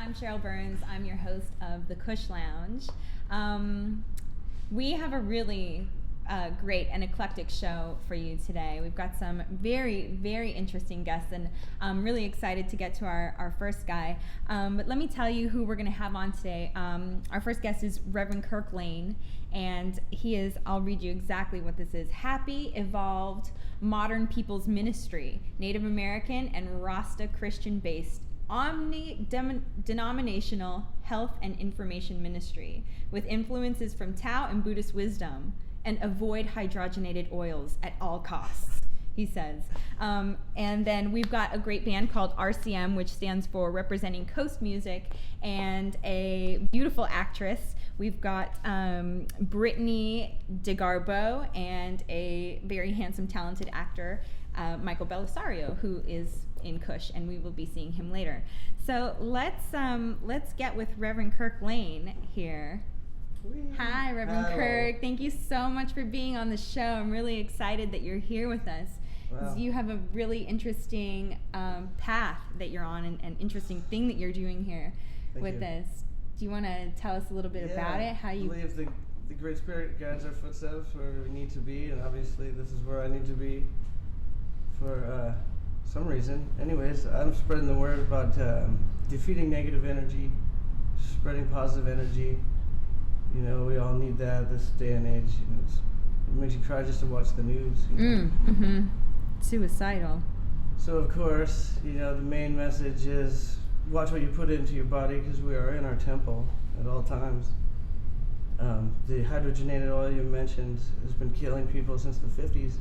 I'm Cheryl Burns. I'm your host of the Kush Lounge. We have a really great and eclectic show for you today. We've got some very, very interesting guests, and I'm really excited to get to our first guy. But let me tell you who we're going to have on today. Our first guest is Reverend Kirk Lane, and he is, I'll read you exactly what this is: Happy Evolved Modern People's Ministry, Native American and Rasta Christian-based omni-denominational health and information ministry with influences from Tao and Buddhist wisdom, and avoid hydrogenated oils at all costs, he says. And then we've got a great band called RCM, which stands for Representing Coast Music, and a beautiful actress. We've got Brittany DeGarbo and a very handsome, talented actor, Michael Belisario, who is in Kush, and we will be seeing him later. So let's get with Reverend Kirk Lane here. Hi, Reverend Hello. Kirk. Thank you so much for being on the show. I'm really excited that you're here with us. Wow. You have a really interesting path that you're on, and an interesting thing that you're doing here with this. Do you want to tell us a little bit about it? How you believe the Great Spirit guides our footsteps where we need to be, and obviously this is where I need to be for some reason. Anyways, I'm spreading the word about defeating negative energy, spreading positive energy. You know, we all need that this day and age. You know, it makes you cry just to watch the news. You know? Suicidal. So of course, you know, the main message is watch what you put into your body, because we are in our temple at all times. The hydrogenated oil you mentioned has been killing people since the 50s,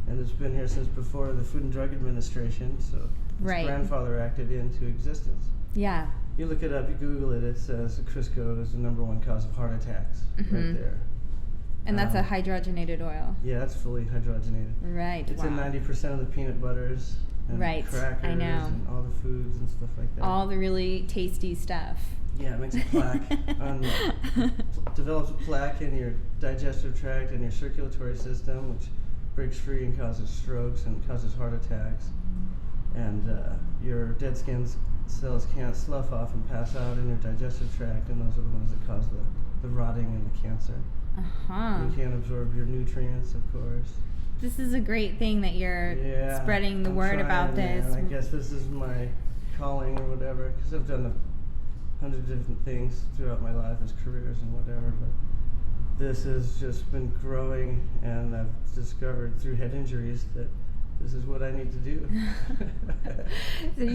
and it's been here since before the Food and Drug Administration, so its grandfather acted into existence. Yeah. You look it up, you Google it, it says Crisco is the #1 cause of heart attacks, right there. And that's a hydrogenated oil. Yeah, that's fully hydrogenated. Right. It's in 90% of the peanut butters and crackers I know. and all the foods and stuff like that. All the really tasty stuff. Yeah, it makes a plaque. Develops a plaque in your digestive tract and your circulatory system, which breaks free and causes strokes and causes heart attacks. And your dead skin cells can't slough off and pass out in your digestive tract, and those are the ones that cause the rotting and the cancer. You can't absorb your nutrients, of course. This is a great thing that you're spreading the word about this. Man. I guess this is my calling or whatever, because I've done 100 different things throughout my life as careers and whatever, but this has just been growing, and I've discovered through head injuries that this is what I need to do. So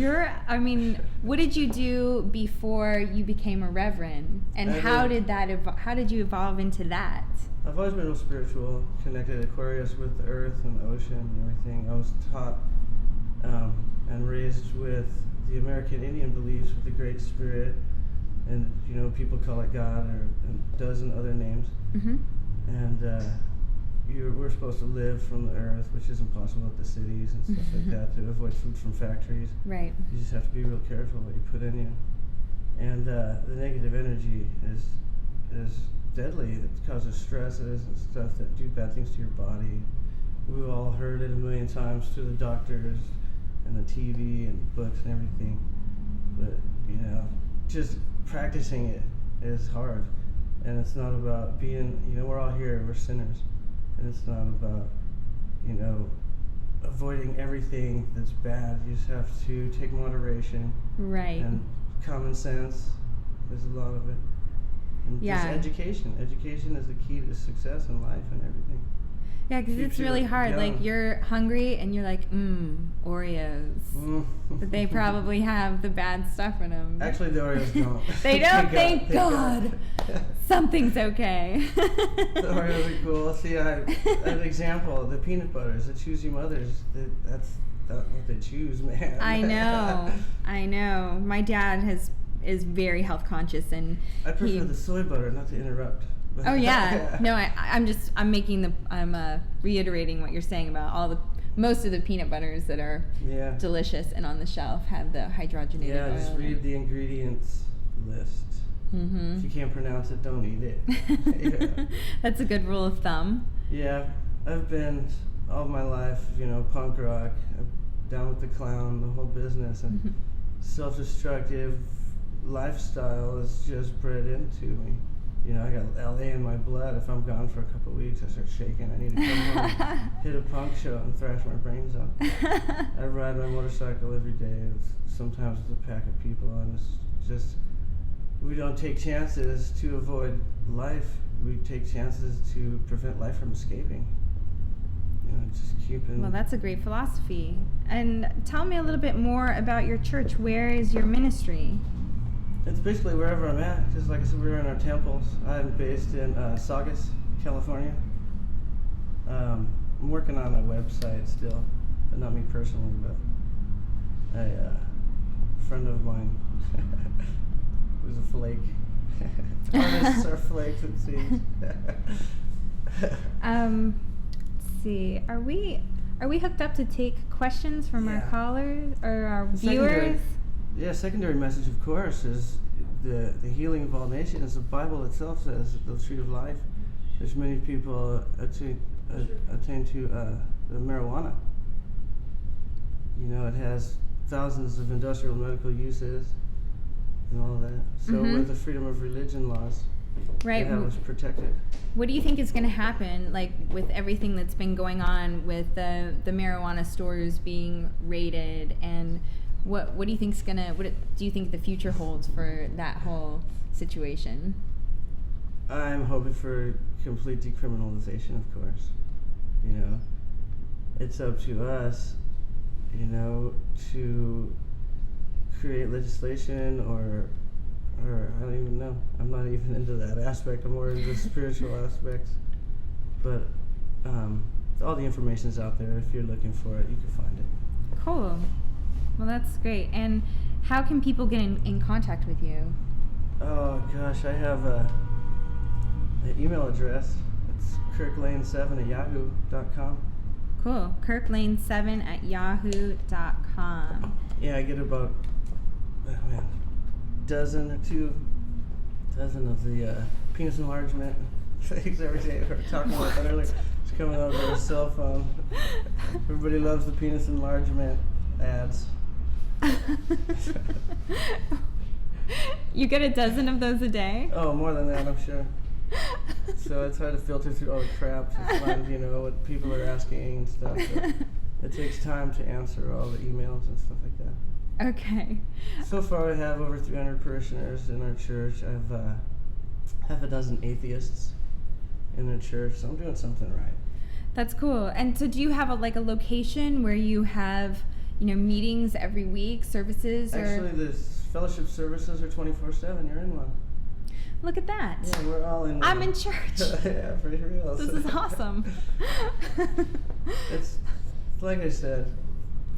what did you do before you became a reverend? And how did you evolve into that? I've always been real spiritual, connected Aquarius with the earth and the ocean and everything. I was taught and raised with the American Indian beliefs with the Great Spirit, and you know, people call it God or a dozen other names. And we're supposed to live from the earth, which is impossible at the cities and stuff like that, to avoid food from factories. Right. You just have to be real careful what you put in you. And the negative energy is deadly. It causes stresses and stuff that do bad things to your body. We've all heard it a million times through the doctors and the TV and books and everything. But, you know, just practicing it is hard. And it's not about being, you know, we're all here, we're sinners. And it's not about, you know, avoiding everything that's bad. You just have to take moderation. Right. And common sense. There's a lot of it. And just education. Education is the key to success in life and everything. Yeah, because it's really hard. Young. Like, you're hungry and you're like, Oreos. But they probably have the bad stuff in them. Actually, the Oreos don't. They don't? Thank God. Something's okay. The Oreos are cool. See, an example, the peanut butters, the choosy mothers, that's not what they choose, man. I know. My dad is very health conscious, and I prefer the soy butter, not to interrupt. Oh yeah, no, I'm reiterating what you're saying about most of the peanut butters that are delicious and on the shelf have the hydrogenated oil. Yeah, just read the ingredients list. If you can't pronounce it, don't eat it. That's a good rule of thumb. Yeah, I've been all my life, you know, punk rock, down with the clown, the whole business, and self-destructive, lifestyle is just bred into me. You know, I got LA in my blood. If I'm gone for a couple of weeks, I start shaking. I need to come home, hit a punk show, and thrash my brains out. I ride my motorcycle every day, sometimes with a pack of people, and it's just, we don't take chances to avoid life. We take chances to prevent life from escaping. You know, just keeping... Well, that's a great philosophy. And tell me a little bit more about your church. Where is your ministry? It's basically wherever I'm at. Just like I said, we're in our temples. I'm based in Saugus, California. I'm working on a website still, but not me personally, but a friend of mine who's a flake. Artists are flakes, it seems. Let's see. Are we hooked up to take questions from our callers or our viewers? Secondary message, of course, is the healing of all nations. The Bible itself says the tree of life. There's many people attain to the marijuana. You know, it has thousands of industrial medical uses and all that. So with the freedom of religion laws, right, that was protected. What do you think is going to happen, like with everything that's been going on with the marijuana stores being raided, and what do you think's what do you think the future holds for that whole situation? I'm hoping for complete decriminalization, of course. You know, it's up to us, you know, to create legislation or I don't even know. I'm not even into that aspect. I'm more into the spiritual aspects. But all the information's out there. If you're looking for it, you can find it. Cool. Well, that's great. And how can people get in contact with you? Oh gosh, I have an email address. It's kirklane7@yahoo.com. Cool. kirklane7@yahoo.com. Yeah, I get about dozen or two dozen of the penis enlargement things every day. We were talking about that earlier. It's coming over their cell phone. Everybody loves the penis enlargement ads. You get a dozen of those a day? Oh, more than that, I'm sure. So I try to filter through all the crap to find, you know, what people are asking and stuff. It takes time to answer all the emails and stuff like that. Okay. So far, I have over 300 parishioners in our church. I have half a dozen atheists in the church, so I'm doing something right. That's cool. And so do you have a location where you have, you know, meetings every week, services? Actually, the fellowship services are 24/7. You're in one. Look at that. Yeah, we're all in one. I'm in church. Yeah, for real. This is awesome. It's like I said,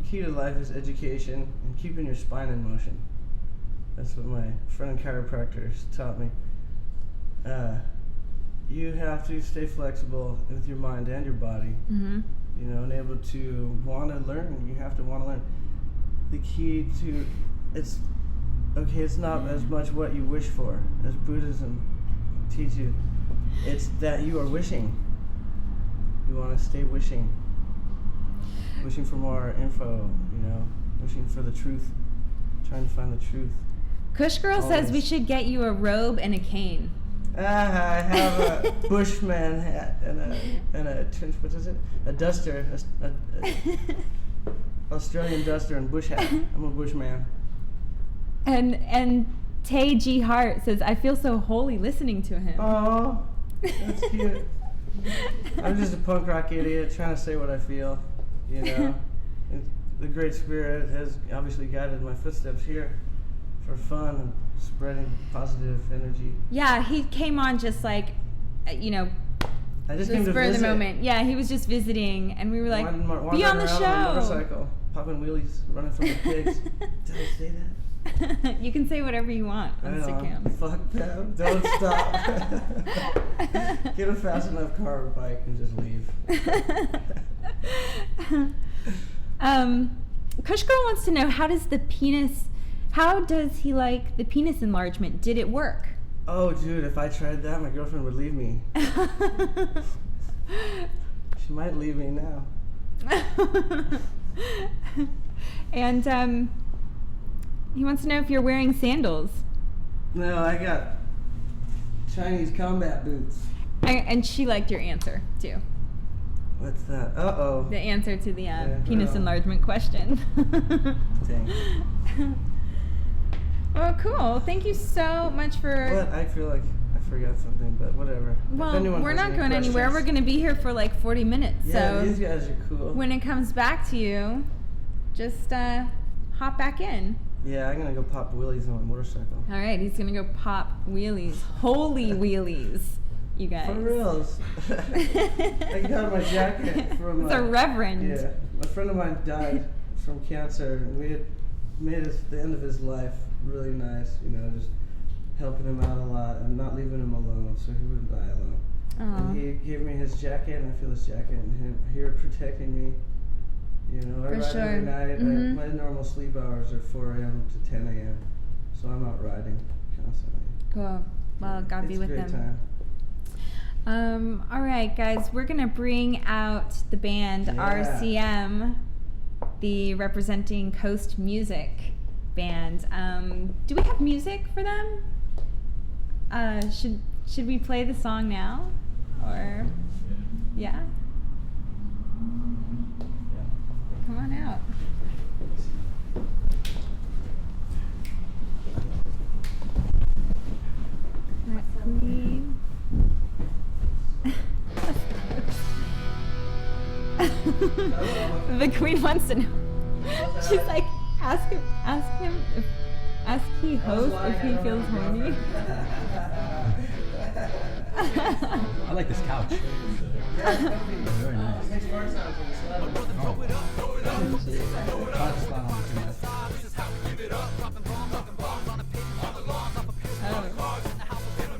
key to life is education and keeping your spine in motion. That's what my friend and chiropractors taught me. You have to stay flexible with your mind and your body. Mm-hmm. You know, and able to want to learn. You have to want to learn. The key to it's not as much what you wish for as Buddhism teach you. It's that you are wishing. You want to stay wishing. Wishing for more info, you know, wishing for the truth, trying to find the truth. Kush Girl says we should get you a robe and a cane. I have a Bushman hat and a what is it? A duster, a Australian duster and bush hat. I'm a Bushman. And Tay G Hart says, I feel so holy listening to him. Oh, that's cute. I'm just a punk rock idiot trying to say what I feel, you know. The Great Spirit has obviously guided my footsteps here for fun and spreading positive energy. Yeah, he came on just like, you know, I just came to visit. For the moment. Yeah, he was just visiting, and we were like, be on the show. On a motorcycle, popping wheelies, running from the pigs. Did I say that? You can say whatever you want on Instagram. Fuck them. Don't stop. Get a fast enough car or bike and just leave. Kush Girl wants to know, how does he like the penis enlargement? Did it work? Oh, dude, if I tried that, my girlfriend would leave me. She might leave me now. And he wants to know if you're wearing sandals. No, I got Chinese combat boots. And she liked your answer too. What's that? Uh-oh. The answer to the Yeah, penis well. enlargement question. Thanks. Well, cool. Thank you so much for. But I feel like I forgot something, but whatever. Well, If anyone we're has not any going anywhere. We're questions- going to be here for like 40 minutes. Yeah, so these guys are cool. when it comes back to you, just hop back in. Yeah, I'm gonna go pop wheelies on my motorcycle. All right, he's going to go pop wheelies. Holy wheelies, you guys. For reals. I got my jacket from. It's a reverend. Yeah, a friend of mine died from cancer, and we had made the end of his life really nice. You know, just helping him out a lot and not leaving him alone, so he wouldn't die alone. Aw. And he gave me his jacket, and I feel his jacket and him here protecting me. You know, I For ride sure. every night. Mhm. My normal sleep hours are 4 a.m. to 10 a.m., so I'm out riding constantly. Cool. Well, God be It's a with great them. time. All right, guys, we're gonna bring out the band Yeah. RCM, the representing Coast Music band. Do we have music for them? Should we play the song now, or yeah? Come on out. That queen. The queen wants to know. She's like, ask he host if he feels horny. I like this couch. Very nice.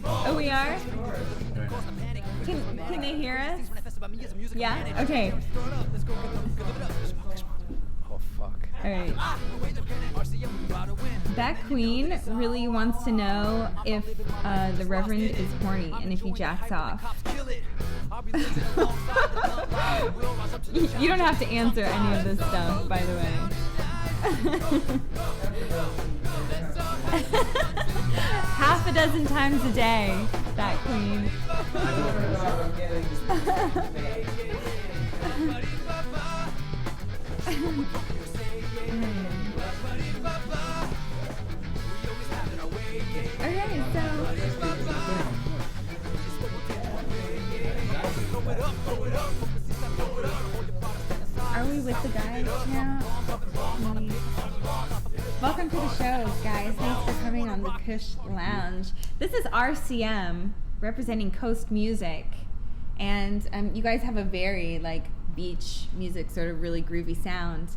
Oh, we are? Very nice. Can they hear us? Yeah? Okay. Oh fuck. Alright. That queen really wants to know if the Reverend is horny and if he jacks off. You don't have to answer any of this stuff, by the way. Half a dozen times a day, that queen. Okay, are we with the guys now? Welcome to the show, guys. Thanks for coming on the Kush Lounge. This is RCM, representing Coast Music. And you guys have a very, beach music, sort of really groovy sound.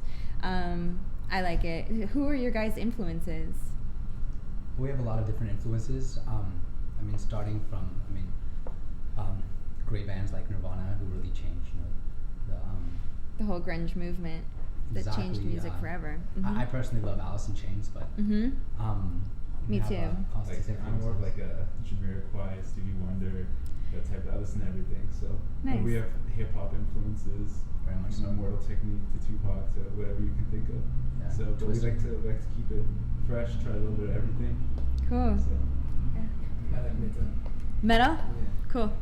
I like it. Who are your guys' influences? We have a lot of different influences. Starting from great bands like Nirvana, who really changed, The whole grunge movement that changed music forever. I personally love Alice in Chains, but Me we have, too. positive I'm more of influences. like a Jamiroquai, Stevie Wonder, that type of. I listen to everything. So Nice. we have hip hop influences, Very much so. Mortal Technique to Tupac to whatever you can think of. Yeah. So, but we Twister. like to keep it fresh, try a little bit of everything. Cool. So I like metal. Metal? Yeah. Cool.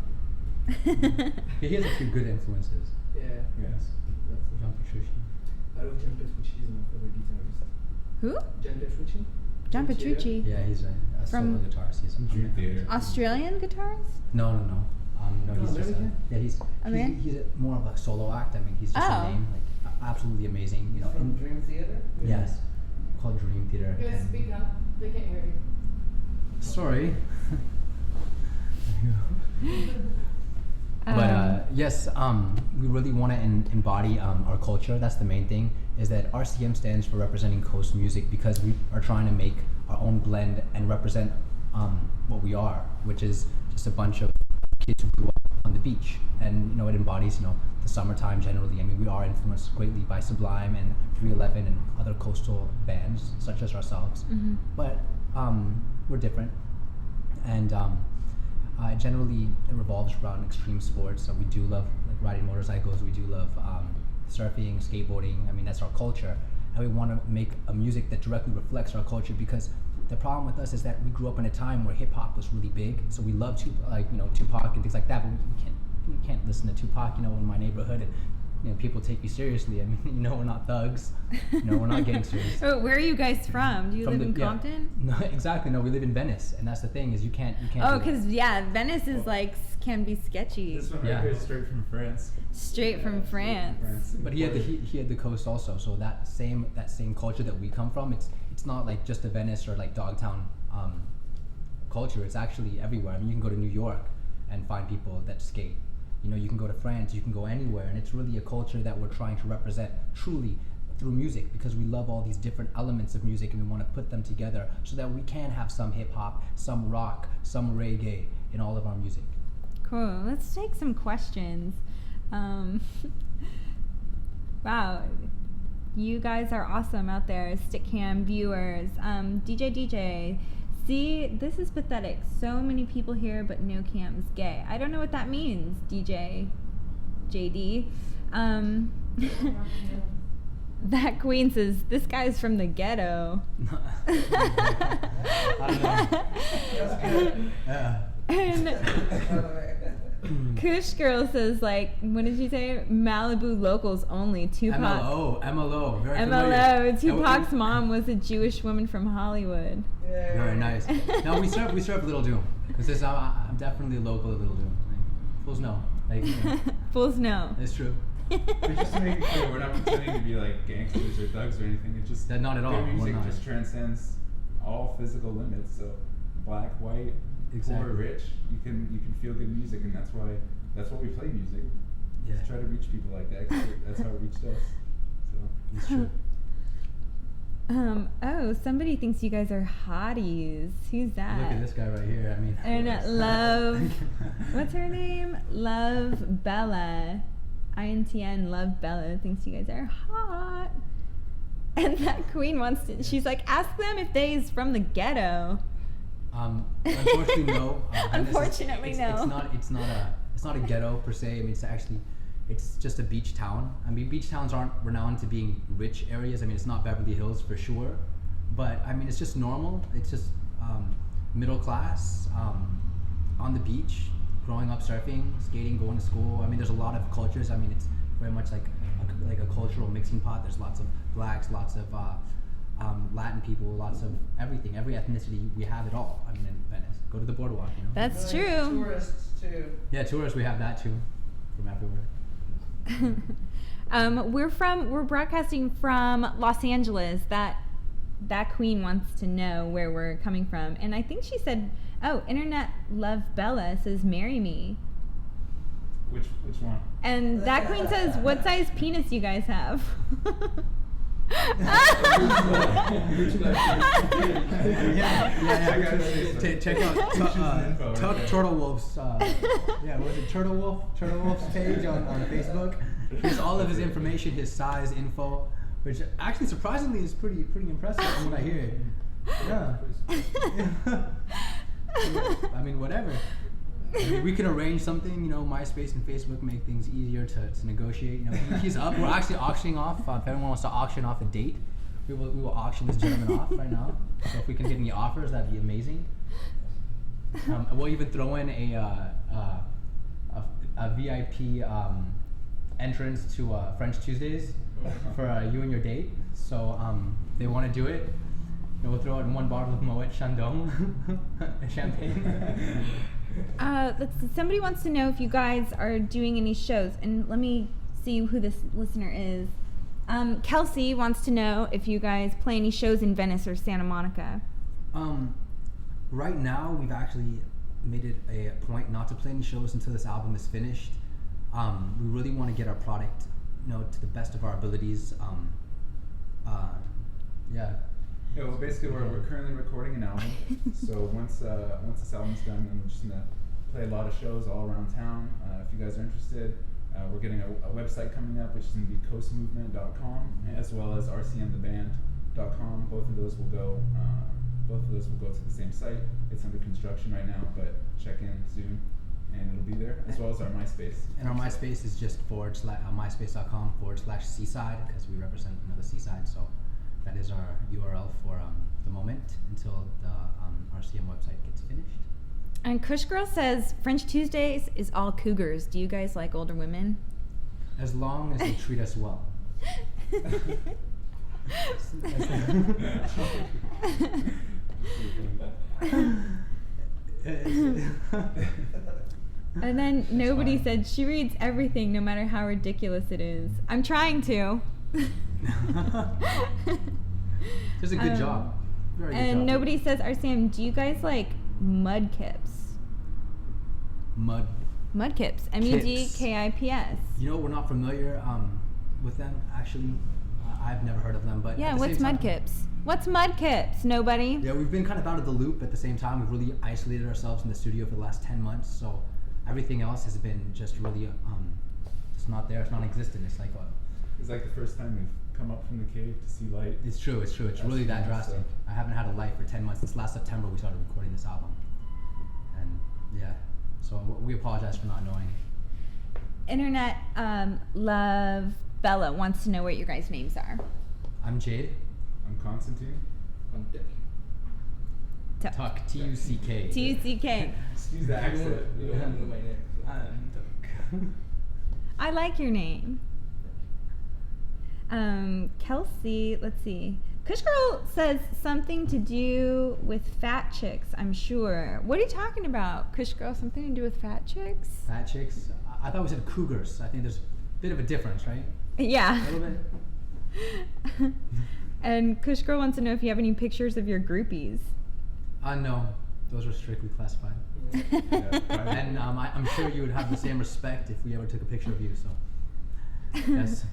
He has a few good influences. Yeah. yes. John Petrucci. I love John Petrucci. He's my favorite guitarist. Who? John Petrucci. John Petrucci. Yeah, he's a From solo guitarist. He's Dream Theater. Australian guitarist? No, no, he's just American? he's he's more of a solo act. He's just Oh. a name, absolutely amazing. From and- Dream Theater? yes, called Dream Theater. Guys, and- speak up. They can't hear you. Sorry. But yes, we really want to embody our culture. That's the main thing. Is that RCM stands for representing Coast Music, because we are trying to make our own blend and represent what we are, which is just a bunch of kids who grew up on the beach, and it embodies the summertime generally. We are influenced greatly by Sublime and 311 and other coastal bands such as ourselves, but we're different, and generally it revolves around extreme sports. So we do love riding motorcycles. We do love surfing, skateboarding. That's our culture, and we want to make a music that directly reflects our culture, because the problem with us is that we grew up in a time where hip hop was really big, so we love Tupac and things like that, but we can't listen to Tupac, in my neighborhood, and people take you seriously. I mean, we're not thugs, we're not gangsters. Oh, where are you guys from? Do you live in Compton? No, exactly. No, we live in Venice, and that's the thing is you can't. Oh, because Venice is can be sketchy. This one right here is straight from France. Straight from France. But he had the coast also, so that same culture that we come from, it's not like just a Venice or like Dogtown culture. It's actually everywhere. I mean, you can go to New York and find people that skate. You can go to France, you can go anywhere, and it's really a culture that we're trying to represent truly through music, because we love all these different elements of music and we want to put them together so that we can have some hip hop, some rock, some reggae in all of our music. Cool. Let's take some questions. Wow. You guys are awesome out there, Stickcam viewers. DJ, see, this is pathetic. So many people here, but no cam's gay. I don't know what that means, DJ JD. That queen says, this guy's from the ghetto. And Kush girl says, what did she say? Malibu locals only. Tupac. MLO. Very MLO. familiar. Tupac's mom was a Jewish woman from Hollywood. Very nice. No, we serve Little Doom. Because I'm definitely local at Little Doom. Fools know. Fools know. It's true. But just to make it clear, we're not pretending to be like gangsters or thugs or anything. It's just that not at all. Their music just transcends all physical limits. So black, white, poor, rich, you can feel good music, and that's why we play music. Yeah. Just try to reach people like that. 'Cause that's how it reached us. So it's true. Oh, somebody thinks you guys are hotties. Who's that? Look at this guy right here. I mean, and Love. What's her name? Love Bella. INTN Love Bella thinks you guys are hot. And that queen wants to. She's like, ask them if they's from the ghetto. Unfortunately, no. Unfortunately, no. It's not a ghetto per se. I mean, it's just a beach town. I mean, beach towns aren't renowned to being rich areas. I mean, it's not Beverly Hills for sure, but I mean, it's just normal. It's just middle class, on the beach, growing up surfing, skating, going to school. I mean, there's a lot of cultures. I mean, it's very much like a cultural mixing pot. There's lots of blacks, lots of Latin people, lots of everything. Every ethnicity, we have it all. I mean, in Venice, go to the boardwalk. That's true. Tourists too. Yeah, tourists. We have that too, from everywhere. We're broadcasting from Los Angeles. That queen wants to know where we're coming from, and I think she said, "Oh, Internet Love Bella says marry me." Which one? And that queen says, "What size penis you guys have?" Check out Turtle Wolf's. Was it Turtle Wolf's page on Facebook? Here's all of his information, his size info, which actually surprisingly is pretty impressive from what I hear. Yeah. I mean, whatever. I mean, we can arrange something, MySpace and Facebook make things easier to negotiate. He's up. We're actually auctioning off. If anyone wants to auction off a date, we will auction this gentleman off right now. So if we can get any offers, that'd be amazing. We'll even throw in a VIP entrance to French Tuesdays for you and your date. So they want to do it. We'll throw in one bottle of Moet Chandon champagne. Let's see. Somebody wants to know if you guys are doing any shows, and let me see who this listener is. Kelsey wants to know if you guys play any shows in Venice or Santa Monica. Right now, we've actually made it a point not to play any shows until this album is finished. We really want to get our product, to the best of our abilities. Yeah, well, basically, we're currently recording an album. So once this album's done, then we're just gonna play a lot of shows all around town. If you guys are interested, we're getting a website coming up, which is gonna be coastmovement.com, as well as rcmtheband.com. Both of those will go to the same site. It's under construction right now, but check in soon, and it'll be there, as well as our MySpace. And our MySpace is just /myspace.com/seaside, because we represent the seaside. So That is our URL for the moment until the RCM website gets finished. And Kush Girl says French Tuesdays is all cougars. Do you guys like older women? As long as they treat us well. And then nobody said she reads everything, no matter how ridiculous it is. I'm trying to. Does a good job. Very good And job. nobody says, RCM, do you guys like mudkips? Mudkips. M-U-D-K-I-P-S. You know, we're not familiar with them, actually. I've never heard of them, but Yeah, at the what's same time- mudkips? What's mudkips? Nobody? Yeah, we've been kind of out of the loop at the same time. We've really isolated ourselves in the studio for the last 10 months, so everything else has been just really, it's not there, it's non-existent. It's like, It's like the first time we've come up from the cave to see light. it's true. It's That's really that nice drastic. stuff. I haven't had a life for 10 months. Since last September we started recording this album. And yeah, so we apologize for not knowing. Internet Love Bella wants to know what your guys' names are. I'm Jade. I'm Constantine. I'm Dick. Tuck, T-U-C-K. T-U-C-K. Excuse the accent. You don't know my name. So. I'm Tuck. I like your name. Kelsey, let's see. Kush Girl says something to do with fat chicks, I'm sure. What are you talking about, Kush Girl? Something to do with fat chicks? Fat chicks. I thought we said cougars. I think there's a bit of a difference, right? Yeah. A little bit. And Kush Girl wants to know if you have any pictures of your groupies. No, those are strictly classified. And I'm sure you would have the same respect if we ever took a picture of you, so. Yes.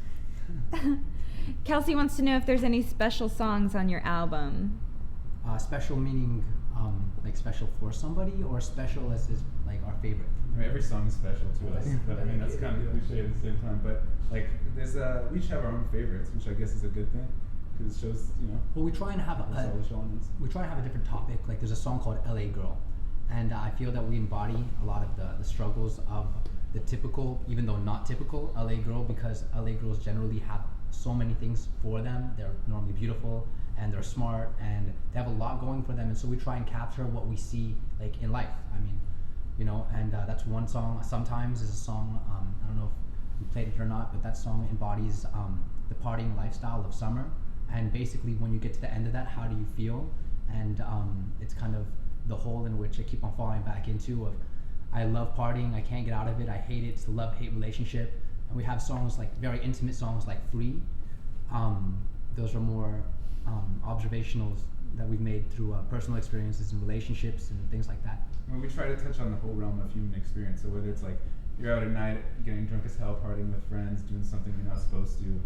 Kelsey wants to know if there's any special songs on your album. Special meaning like special for somebody, or special as is like our favorite? I mean, every song is special to us, but I mean that's kind of cliche at the same time. But like, there's we each have our own favorites, which I guess is a good thing, because it shows, you know. Well, we try and have that's all the show is. we try and have a different topic. Like there's a song called LA Girl, and I feel that we embody a lot of the struggles of the typical, even though not typical, LA girl, because LA girls generally have so many things for them. They're normally beautiful and they're smart and they have a lot going for them, and so we try and capture what we see like in life. I mean, you know, and that's one song. Sometimes is a song, I don't know if you played it or not, but that song embodies the partying lifestyle of summer, and basically when you get to the end of that, how do you feel? And it's kind of the hole in which I keep on falling back into of, I love partying, I can't get out of it, I hate it, it's a love-hate relationship. And we have songs like very intimate songs like Free. Those are more observationals that we've made through personal experiences and relationships and things like that. Well, we try to touch on the whole realm of human experience. So whether it's like you're out at night getting drunk as hell, partying with friends, doing something you're not supposed to,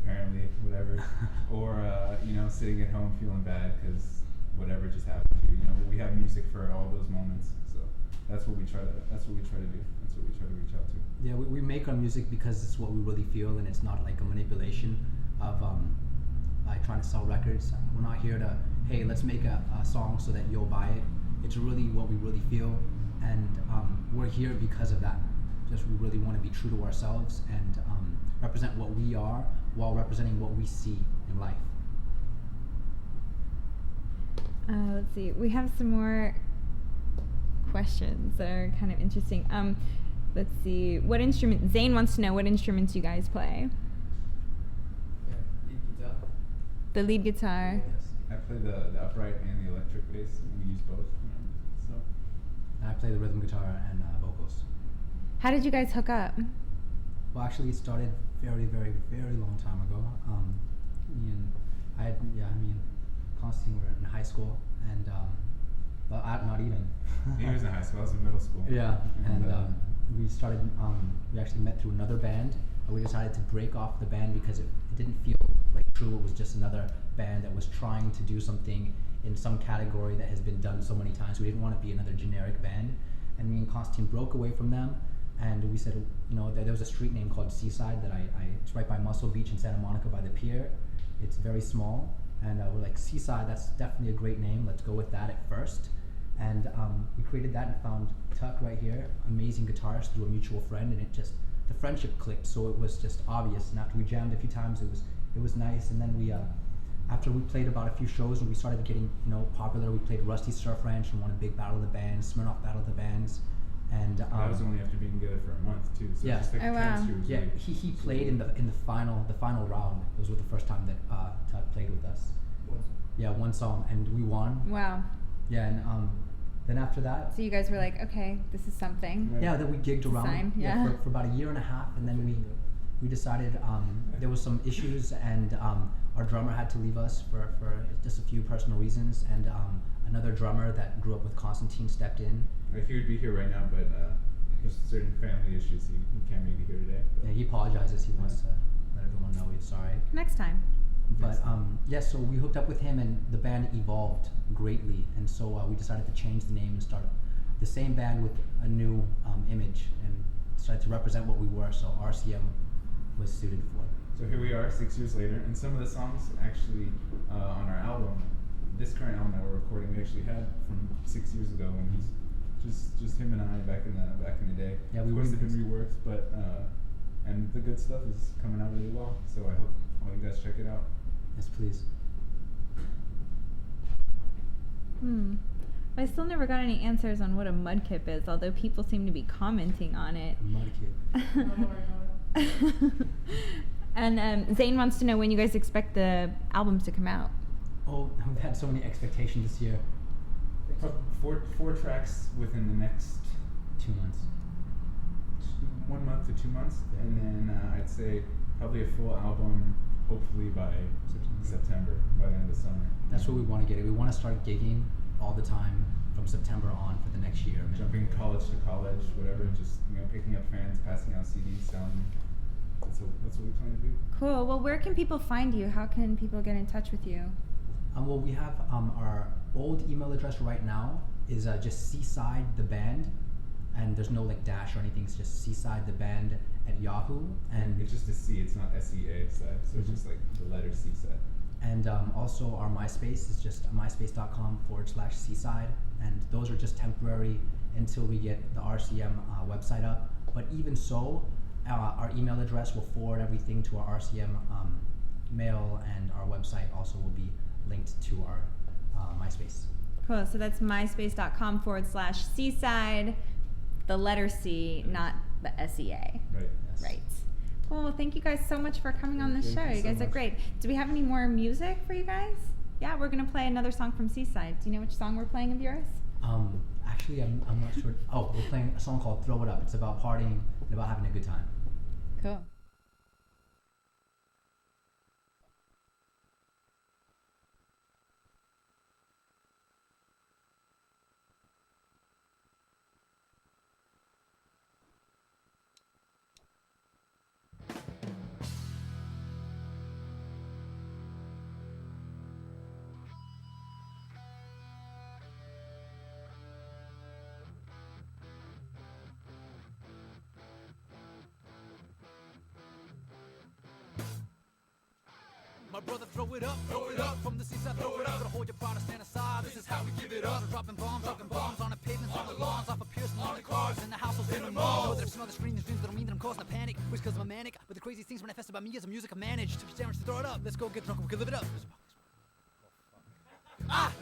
apparently, whatever, or you know, sitting at home feeling bad because whatever just happened to you. You know, we have music for all those moments. So that's what we try to do. That's what we try to reach out to. Yeah, we make our music because it's what we really feel, and it's not like a manipulation of like trying to sell records. We're not here to, hey, let's make a song so that you'll buy it. It's really what we really feel, and we're here because of that. Just we really want to be true to ourselves and represent what we are while representing what we see in life. Let's see. We have some more questions that are kind of interesting. Let's see. What instrument? Zane wants to know what instruments you guys play. Yeah, lead guitar. The lead guitar. Yes. I play the upright and the electric bass, and we use both. So And I play the rhythm guitar and vocals. How did you guys hook up? Well, actually, it started very, very, very long time ago. Me and Constantine were in high school, and well, not even. he was in high school. I was in middle school. Yeah, and we started. We actually met through another band. We decided to break off the band because it didn't feel like true. It was just another band that was trying to do something in some category that has been done so many times. We didn't want to be another generic band, and me and Constantine broke away from them. And we said, you know, there was a street name called Seaside that it's right by Muscle Beach in Santa Monica by the pier. It's very small, and we're like, Seaside, that's definitely a great name. Let's go with that at first. And we created that and found Tuck right here, amazing guitarist through a mutual friend, and the friendship clicked. So it was just obvious. And after we jammed a few times, it was nice. And then we after we played about a few shows and we started getting popular, we played Rusty Surf Ranch and won a big Battle of the Bands, Smirnoff Battle of the Bands, and that was only after being together for a month too. So Yeah. just like Oh, the wow. chemistry was yeah, really- he played in the final round. It was the first time that Tug played with us. Yeah, one song, and we won. Wow. Yeah, and then after that, So you guys were like, okay, this is something. Right. yeah, then we gigged around Sign, yeah. for about a year and a half, and then we decided there was some issues, and our drummer had to leave us for just a few personal reasons, and another drummer that grew up with Constantine stepped in. Like he would be here right now, but there's certain family issues. He can't make it here today. But Yeah, he apologizes. He wants to let everyone know he's sorry. Next time. But yeah, so we hooked up with him, and the band evolved greatly, and so we decided to change the name and start the same band with a new image, and decided to represent what we were. So RCM was suited for it. So here we are 6 years later, and some of the songs actually on our album, this current album that we're recording, we actually had from 6 years ago when he's just him and I back in the day. Yeah, of we course they've been remixed. reworked, but and the good stuff is coming out really well. So I hope all you guys check it out. Yes, please. I still never got any answers on what a mudkip is, although people seem to be commenting on it. Mudkip. And Zane wants to know when you guys expect the albums to come out. Oh, we've had so many expectations this year. Four tracks within the next 2 months. 1 month to 2 months, Yeah. and then I'd say probably a full album, hopefully by September, by the end of summer. That's what we want to get. We want to start gigging all the time from September on for the next year. Jumping college to college, whatever, just picking up fans, passing out CDs, selling them. That's what we plan to do. Cool. Well, where can people find you? How can people get in touch with you? Well, we have our old email address right now is just Seaside the Band, and there's no like dash or anything. It's just Seaside the Band at Yahoo, and It's just a C, it's not SEA side, so it's just like the letter C side. and also our MySpace is just myspace.com/Seaside, and those are just temporary until we get the RCM website up. But even so, our email address will forward everything to our RCM mail, and our website also will be linked to our MySpace. Cool. So that's myspace.com/Seaside, the letter C, not the SEA. Right. Yes. Right. Cool. Well, thank you guys so much for coming on the Thank show. you You so guys are much. great. Do we have any more music for you guys? Yeah, we're gonna play another song from Seaside. Do you know which song we're playing of yours? Actually, I'm not sure. Oh, we're playing a song called "Throw It Up." It's about partying and about having a good time. Cool. My brother, throw it up from the seaside, throw it up. Gotta hold your pride and stand aside. This is how we give it up. So dropping bombs on the pavements, on the lawns, off of Pearson, on the cars, in the households, in the malls. Know that I've seen all the screams, dreams, that don't mean that I'm causing a panic. Wish 'cause I'm a manic, but the craziest things manifest about me as a music I manage. To be sandwiched to throw it up. Let's go get drunk and we can live it up.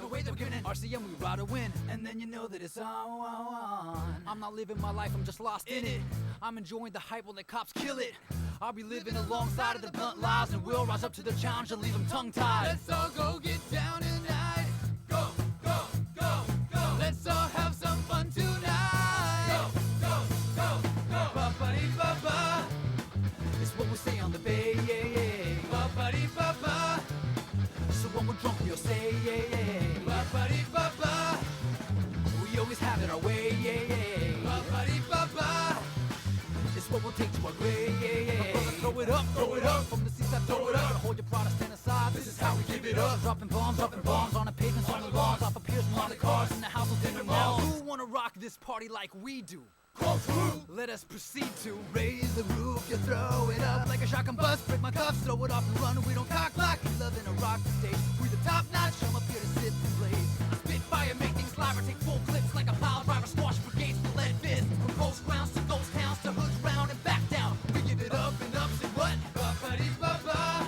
No way that we're giving it. RCM, we ride or win, and then you know that it's on. I'm not living my life, I'm just lost in it. I'm enjoying the hype while the cops kill it. I'll be living alongside of the blunt lies, and we'll rise up to the challenge and leave them tongue-tied. Let's all go get down tonight. Go, go, go, go. Let's all have some fun tonight. Go, go, go, go. Ba-ba-dee-ba-ba. It's what we say on the bay, yeah, yeah. Ba-ba-dee-ba-ba. So when we're drunk, we'll say, yeah, yeah. Ba-ba-dee-ba-ba. We always have it our way, yeah, yeah. Ba-ba-dee-ba-ba. It's what we'll take to our grave, yeah, yeah. Throw it up from the seaside, throw it up. Gotta hold your pride and stand aside. This is how we give it up. Dropping bombs on the pavements, on the lawns, off of Pearson, on the cars, in the households, in the malls. Who wanna rock this party like we do? Let us proceed to raise the roof. You throw it up like a shotgun bust. Break my cuffs, throw it off and run. We don't cock block. We love in a rock stage. We the top notch. I'm up here to sit and blaze. I spit fire, make things live. I take full clips like a pile driver. Squash brigades for lead fists. From ghost grounds to ghost towns to hoods round and back down. We give it up and up. Say what? Ba-ba-dee-ba-ba.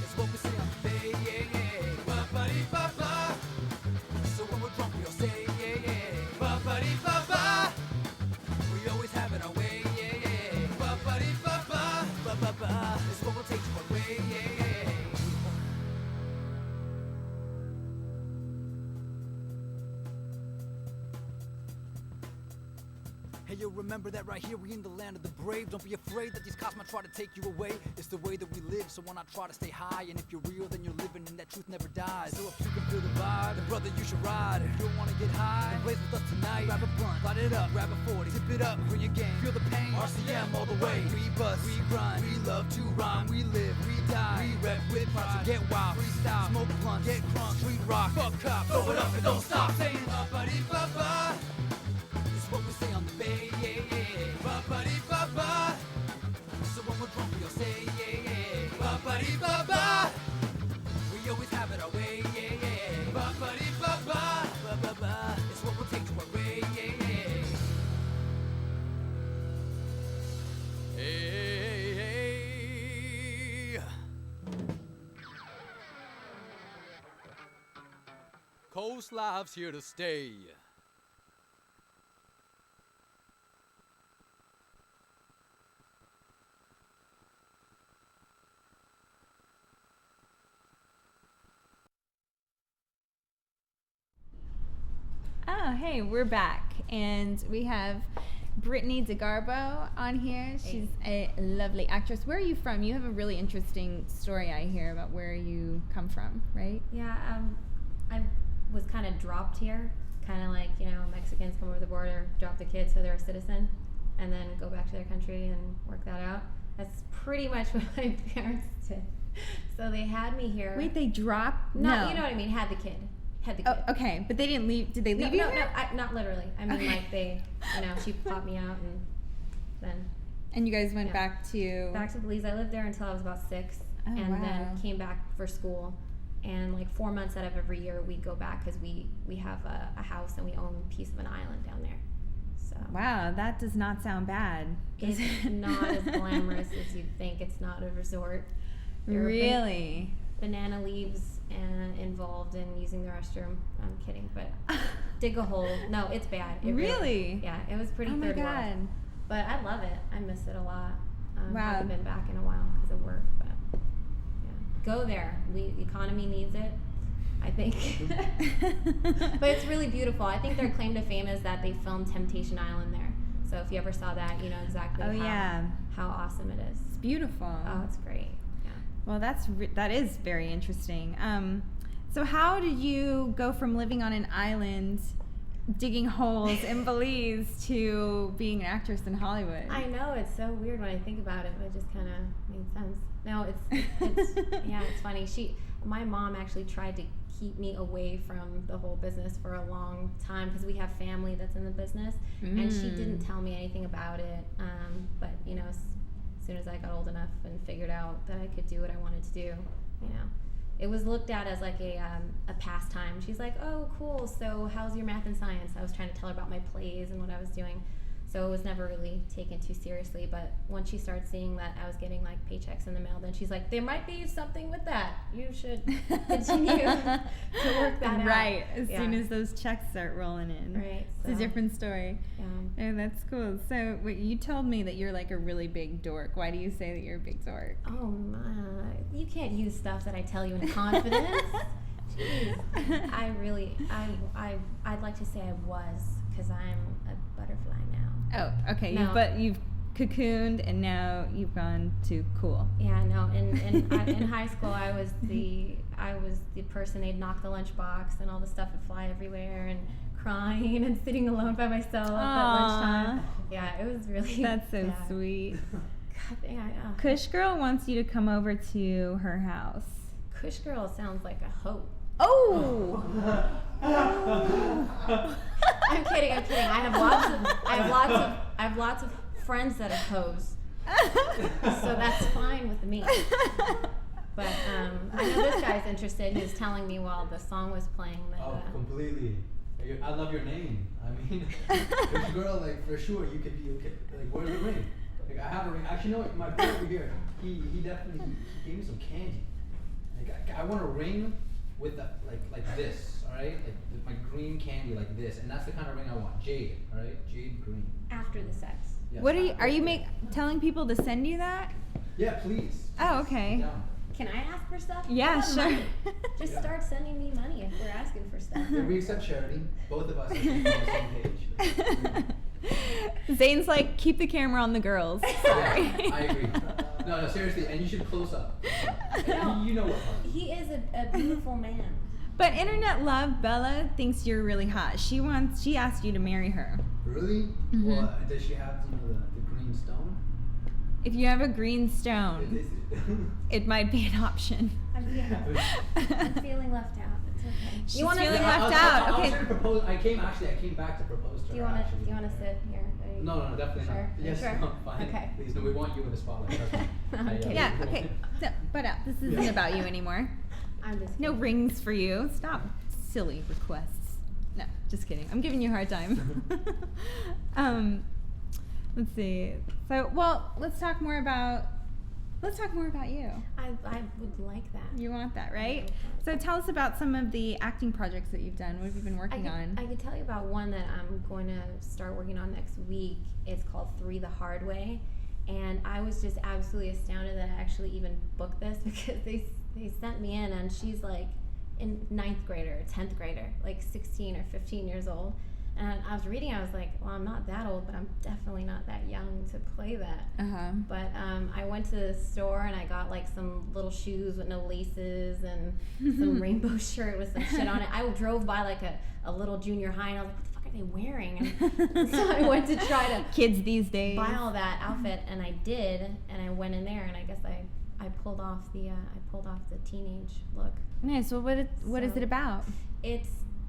It's what we say on the bay, yeah. Remember that right here, we in the land of the brave. Don't be afraid that these cops might try to take you away. It's the way that we live, so why not try to stay high? And if you're real, then you're living and that truth never dies. So if you can feel the vibe, then brother, you should ride. If you don't wanna get high, then blaze with us tonight. Grab a blunt, light it up, grab a 40, zip it up, bring your game, feel the pain. RCM all the way, we bust, we grind, we love to rhyme, we live, we die, we rep with pride. So get wild, freestyle, smoke blunt, get crunk, street rock, fuck cops, throw it up and don't stop saying ba-ba-dee-ba-ba. It's what we say on the bay, yeah, yeah. Ba-ba-dee-ba-ba. So when we're drunk, we all say, yeah, yeah. Ba-ba-dee-ba-ba. We always have it our way, yeah, yeah. Ba-ba-dee-ba-ba. Ba-ba-ba. It's what we'll take to our way, yeah, yeah. Hey, hey, hey. Coast Live's here to stay. Oh, hey, we're back, and we have Brittany DeGarbo on here. She's a lovely actress. Where are you from? You have a really interesting story, I hear, about where you come from, right? Yeah, I was kind of dropped here, kind of like, you know, Mexicans come over the border, drop the kids so they're a citizen, and then go back to their country and work that out. That's pretty much what my parents did. So they had me here. Wait, they dropped? No, No. you know what I mean, had the kid. Had the kid. Oh, okay, but they didn't leave. Did they leave you No, here? not literally. I mean, Okay. like they, you know, she popped me out and then And you guys went Yeah. back to... back to Belize. I lived there until I was about 6, Oh, and wow. then came back for school. And like 4 months out of every year, we'd go back because we have a house and we own a piece of an island down there. So Wow, that does not sound bad. it's not as glamorous as you'd think. It's not a resort. There are Really? banana leaves and involved in using the restroom. I'm kidding, but dig a hole. No, it's bad. It Really? Yeah, it was pretty Oh my third world. God. But I love it. I miss it a lot. Wow. Haven't been back in a while because of work, but yeah, go there. The economy needs it, I think. But it's really beautiful. I think their claim to fame is that they filmed Temptation Island there. So if you ever saw that, you know exactly Oh, yeah. how awesome it is. It's beautiful. Oh, it's great. Yeah. Well, that is very interesting. So how did you go from living on an island, digging holes in Belize, to being an actress in Hollywood? I know, it's so weird when I think about it, but it just kind of made sense. No, it's yeah, it's funny. My mom actually tried to keep me away from the whole business for a long time because we have family that's in the business, and she didn't tell me anything about it. But you know, as soon as I got old enough and figured out that I could do what I wanted to do, you know, it was looked at as like a pastime. She's like, oh, cool, so how's your math and science? I was trying to tell her about my plays and what I was doing. So it was never really taken too seriously. But once she started seeing that I was getting like paychecks in the mail, then she's like, there might be something with that. You should continue to work that out. Right, as Yeah. soon as those checks start rolling in. Right. It's a different story. Yeah. Oh, that's cool. So wait, you told me that you're like a really big dork. Why do you say that you're a big dork? Oh my, you can't use stuff that I tell you in confidence. Jeez. I'd like to say I was, because I'm a butterfly now. Oh, okay. No. But you've cocooned and now you've gone to cool. Yeah, no. In high school, I was the person they'd knock the lunchbox and all the stuff would fly everywhere and crying and sitting alone by myself at lunchtime. Yeah, it was really. That's so bad. sweet. God, yeah. Kush Girl wants you to come over to her house. Kush Girl sounds like a hoe. Oh! I'm kidding. I have lots of friends that are hoes, so that's fine with me. But I know this guy's interested. He was telling me while the song was playing that. Oh, completely. I love your name. I mean, this girl, like, for sure, you could be okay. Like, where's the ring? Like, I have a ring. Actually, no, my boy over here, he definitely he gave me some candy. Like, I want a ring with the, like this, all right? Like my green candy, like this, and that's the kind of ring I want. Jade, all right? Jade green. After the sex. Yes. What are you telling people to send you that? Yeah, please. Oh, okay. Yeah. Can I ask for stuff? Yeah, I want sure. money. Just start sending me money if we're asking for stuff. Yeah, we accept charity. Both of us are on the same page. Zane's like, keep the camera on the girls. Sorry. I agree. No, seriously, and you should close up. You know what? He is a beautiful man. But internet love Bella thinks you're really hot. She asked you to marry her. Really? Mhm. Well, does she have the green stone? If you have a green stone, it might be an option. I'm feeling left out. It's okay. She's You wanna feeling sit- left out. I was Okay. trying to propose. I came back to propose to Do you her. want actually. to sit here? Are you- No, definitely Sure? not. Yes, Sure? no, fine. Okay. Please, no, we want you in the spotlight. Trust me. I'm kidding. Yeah, okay. So, but this isn't Yeah. about you anymore. I'm just No kidding. rings for you. Stop. Silly requests. No, just kidding. I'm giving you a hard time. Let's see. So, well, let's talk more about you. I would like that. You want that, right? So tell us about some of the acting projects that you've done. What have you been working on? I could tell you about one that I'm going to start working on next week. It's called 3 the Hard Way. And I was just absolutely astounded that I actually even booked this because they sent me in and she's like in 9th grader, 10th grader, like 16 or 15 years old. And I was reading, I was like, well, I'm not that old, but I'm definitely not that young to play that. Uh-huh. But I went to the store and I got like some little shoes with no laces and some rainbow shirt with some shit on it. I drove by like a little junior high and I was like, what the fuck are they wearing? And so I went to try to Kids these days. buy all that outfit, and I did, and I went in there and I guess I pulled off the teenage look. Nice. Well, what is So- it about?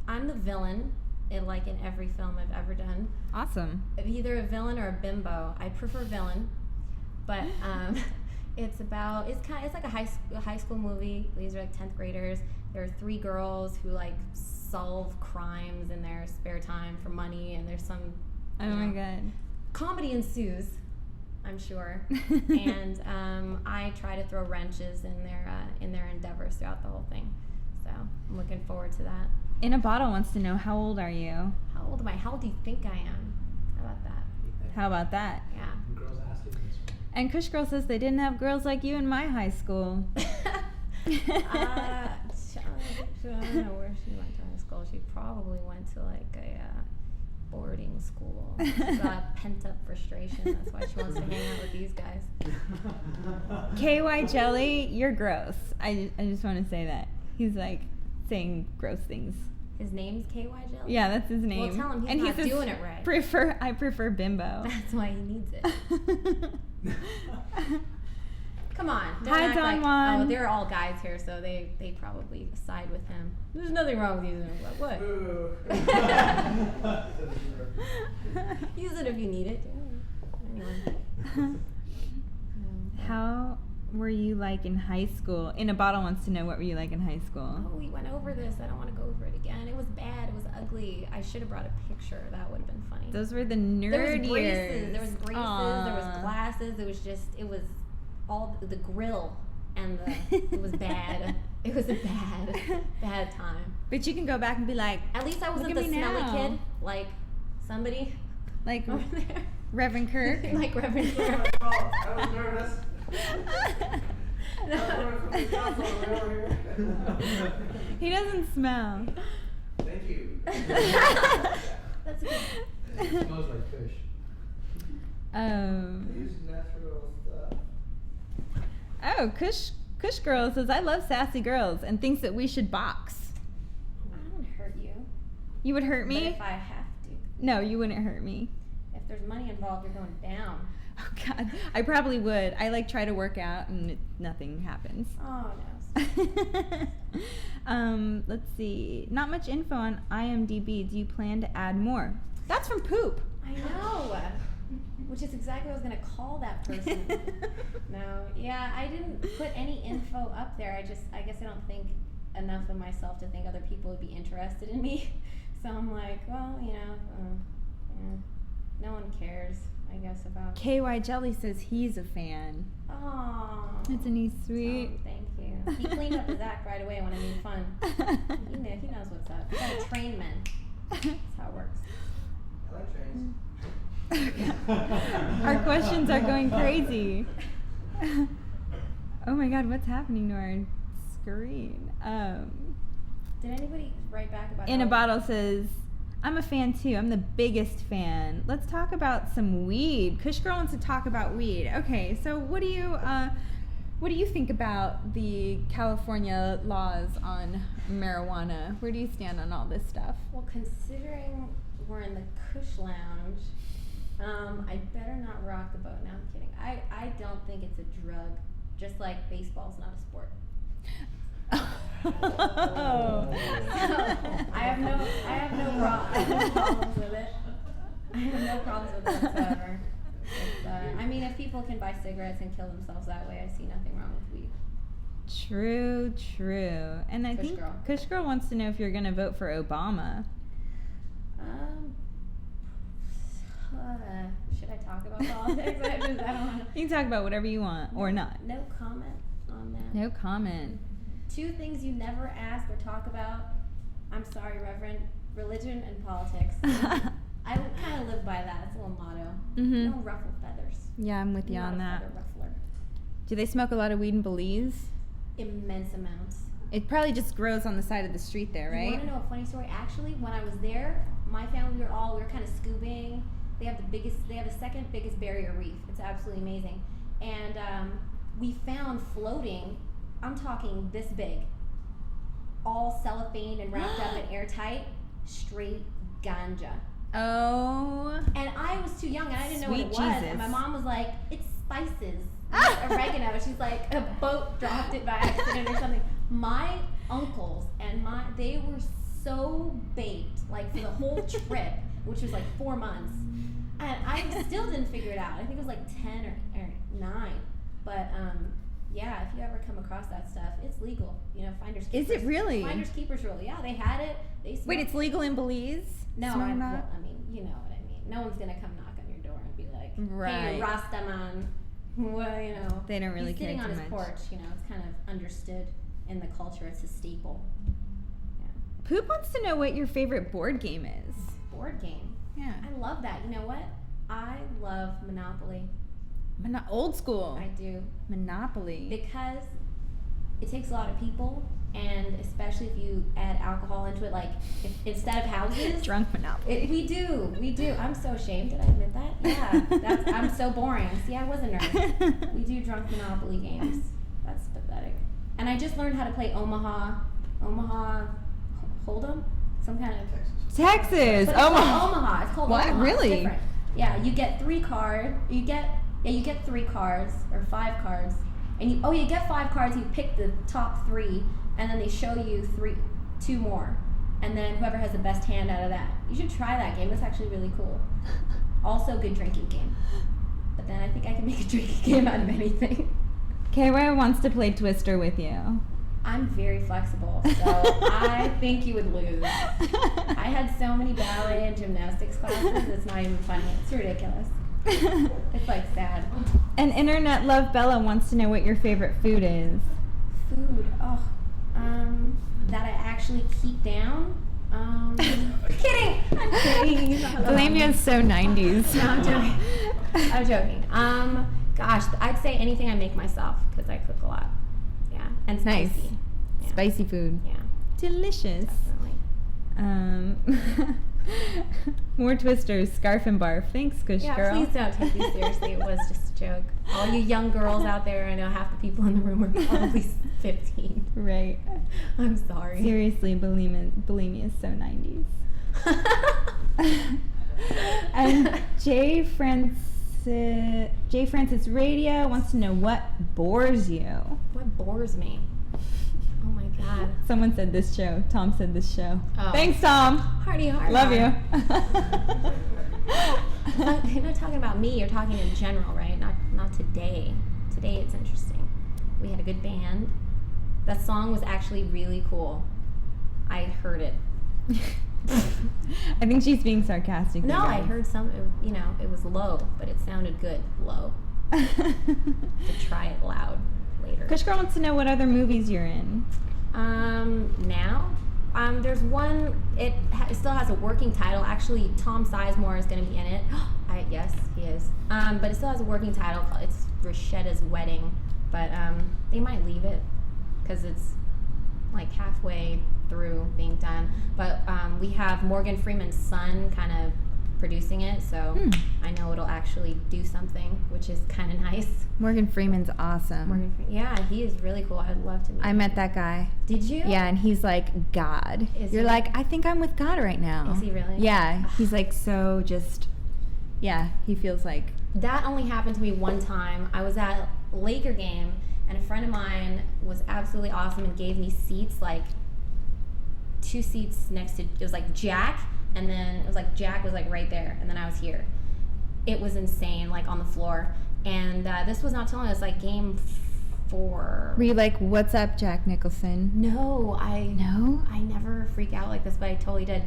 I'm the villain in every film I've ever done. Awesome. Either a villain or a bimbo. I prefer villain, but it's like a high school movie. These are like 10th graders. There are 3 girls who like solve crimes in their spare time for money, and there's some Oh my god. comedy ensues, I'm sure. And I try to throw wrenches in their endeavors throughout the whole thing. So I'm looking forward to that. In a Bottle wants to know, how old are you? How old am I? How old do you think I am? How about that? How about that? Yeah. Girls ask you this. And Kush Girl says they didn't have girls like you in my high school. I don't know where she went to high school. She probably went to like a boarding school. She's got pent up frustration. That's why she wants to hang out with these guys. KY Jelly, you're gross. I just want to say that. He's like saying gross things. His name's KY Jelly? Yeah, that's his name. Well, tell him he's and not he says, doing it right. I prefer bimbo. That's why he needs it. Come on. Don't Hi, act Don like, Juan. oh, they're all guys here, so they probably side with him. There's nothing wrong with using it. Like, what? Use it if you need it. Anyway. How were you like in high school? In a Bottle wants to know, what were you like in high school? Oh, we went over this. I don't want to go over it again. It was bad. It was ugly. I should have brought a picture. That would have been funny. Those were the nerd There was braces. years. There was braces. Aw. There was glasses. It was all the grill, and it was bad. It was a bad time. But you can go back and be like, At least I wasn't Look the at me smelly now. kid, like somebody like over there, Reverend Kirk. like Reverend Oh Kirk. my God, I was nervous. He doesn't smell. Thank you. That's good. It smells like fish. Use natural stuff. Oh, Kush Girl says, I love sassy girls and thinks that we should box. I don't hurt you. You would hurt But me? if I have to, No, you wouldn't hurt me. if there's money involved, you're going down. Oh God, I probably would. I like try to work out and nothing happens. Oh no. Let's see. Not much info on IMDb. Do you plan to add more? That's from Poop. I know. Which is exactly what I was gonna call that person. No, yeah, I didn't put any info up there. I guess I don't think enough of myself to think other people would be interested in me. So I'm like, well, yeah, no one cares, I guess, about. KY Jelly says he's a fan. Oh. Isn't he sweet? Thank you. He cleaned up his act right away when I made fun. He knows what's up. He's got a trained man. That's how it works. I like trains. Our questions are going crazy. Oh my God, what's happening to our screen? Did anybody write back about In a how- Bottle says, I'm a fan too. I'm the biggest fan. Let's talk about some weed. Kush Girl wants to talk about weed. Okay, so what do you think about the California laws on marijuana? Where do you stand on all this stuff? Well, considering we're in the Kush Lounge, I better not rock the boat. No, I'm kidding. I don't think it's a drug, just like baseball's not a sport. Oh. I have no problems with it. I have no problems with it whatsoever. It's, I mean, if people can buy cigarettes and kill themselves that way, I see nothing wrong with weed. True. And I Kush think Girl. Kush Girl wants to know if you're going to vote for Obama. Should I talk about politics? I don't know. You can talk about whatever you want or not. No comment on that. No comment. 2 things you never ask or talk about. I'm sorry, Reverend. Religion and politics. I kind of live by that. It's a little motto. Mhm. No ruffle feathers. Yeah, I'm with you Not on a that. feather ruffler. Do they smoke a lot of weed in Belize? Immense amounts. It probably just grows on the side of the street there, You right? want to know a funny story? Actually, when I was there, my family we were kind of scoobing. They have the second biggest barrier reef. It's absolutely amazing. And we found floating, I'm talking this big, all cellophane and wrapped up and airtight, straight ganja. Oh. And I was too young and I didn't know what it Sweet was. Jesus. And my mom was like, it's spices. It's oregano. She's like, a boat dropped it by accident or something. My uncles and they were so baked, like for the whole trip, which was like 4 months. And I still didn't figure it out. I think it was like 10 or 9. But yeah, if you ever come across that stuff, it's legal. You know, finders keepers. Is it really? Finders keepers rule. Yeah, they had it. They smoked. Wait, it's legal in Belize? No, Smoking well, that? I mean, you know what I mean. No one's gonna come knock on your door and be like, Right. "Hey, Rastaman." Well, you know. They don't really he's care sitting on too his much. porch. You know, it's kind of understood in the culture. It's a staple. Yeah. Poop wants to know what your favorite board game is. Board game. Yeah. I love that. You know what? I love Monopoly. Old school. I do. Monopoly. Because it takes a lot of people, and especially if you add alcohol into it, like instead of houses. Drunk Monopoly. We do. I'm so ashamed. Did I admit that? Yeah. I'm so boring. See, I was a nerd. We do drunk Monopoly games. That's pathetic. And I just learned how to play Omaha Hold'em, some kind of. Texas. But it's Oh called my. Omaha. It's called What? Omaha. Really? It's different. Yeah, you get 3 cards. You get 3 cards or 5 cards, and you get 5 cards. You pick the top 3, and then they show you 2 more, and then whoever has the best hand out of that. You should try that game. It's actually really cool. Also, good drinking game. But then I think I can make a drinking game out of anything. KY wants to play Twister with you. I'm very flexible, so I think you would lose. I had so many ballet and gymnastics classes, it's not even funny. It's ridiculous. It's like sad. And Internet Love Bella wants to know what your favorite food is. Food, that I actually keep down. Kidding! I'm kidding. Bulimia is so 90s. No, I'm joking. I'm joking. Gosh, I'd say anything I make myself, because I cook a lot. Yeah, and spicy. Nice. Yeah. Spicy food. Yeah, Delicious. definitely. More Twisters, Scarf and Barf. Thanks, Kush Yeah, Girl. please don't take me seriously. It was just a joke. All you young girls out there, I know half the people in the room are probably 15. Right. I'm sorry. Seriously, bulimia is so 90s. And J Francis Radio wants to know what bores you. What bores me? Oh my god. Someone said this show. Tom said this show. Oh. Thanks, Tom. Hardy hard. Love you. You're not talking about me. You're talking in general, right? Not today. Today it's interesting. We had a good band. That song was actually really cool. I heard it. I think she's being sarcastic. No, you I guys. heard some. It was low, but it sounded good. Low. To try it loud later. Kush Girl wants to know what other movies you're in. Now, there's one. It still has a working title. Actually, Tom Sizemore is going to be in it. Yes, he is. But it still has a working title. It's Rashetta's Wedding. But they might leave it because it's like halfway through being done. But we have Morgan Freeman's son kind of producing it, so I know it'll actually do something, which is kind of nice. Morgan Freeman's awesome. Yeah, he is really cool. I'd love to meet him. I met that guy. Did you? Yeah, and he's like God. Is You're he? like, I think I'm with God right now. Is he really? Yeah, he's like so just, yeah, he feels like. That only happened to me one time. I was at a Laker game, and a friend of mine was absolutely awesome and gave me seats, like 2 seats next to, it was like Jack, and then it was like Jack was like right there, and then I was here. It was insane, like on the floor. And this was not telling us like game 4. Were you like, what's up, Jack Nicholson? No, I never freak out like this, but I totally did.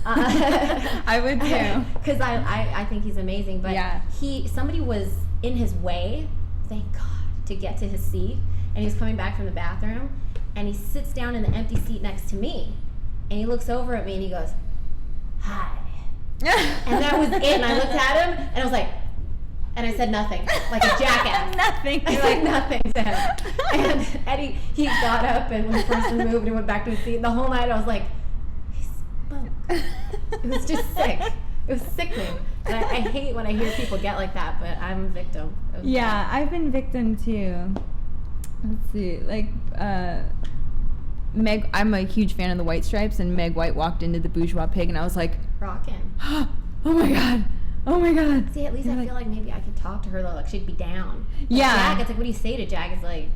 I would too. Because I think he's amazing, but yeah. Somebody was in his way, thank God, to get to his seat, and he was coming back from the bathroom, and he sits down in the empty seat next to me, and he looks over at me and he goes, "Hi." And that was it, and I looked at him and I was like, and I said nothing, like a jackass. Nothing. I said nothing to him. And Eddie, he got up, and when the person moved and went back to his seat, the whole night I was like, he spoke. It was just sick. It was sickening. And I hate when I hear people get like that, but I'm a victim. Yeah, I've been victim too. Let's see, like Meg. I'm a huge fan of the White Stripes, and Meg White walked into the Bourgeois Pig, and I was like, rockin'. oh my god. Oh my god. See, at least I feel like maybe I could talk to her though, like she'd be down. Like yeah. Jack, it's like, what do you say to Jack? It's like,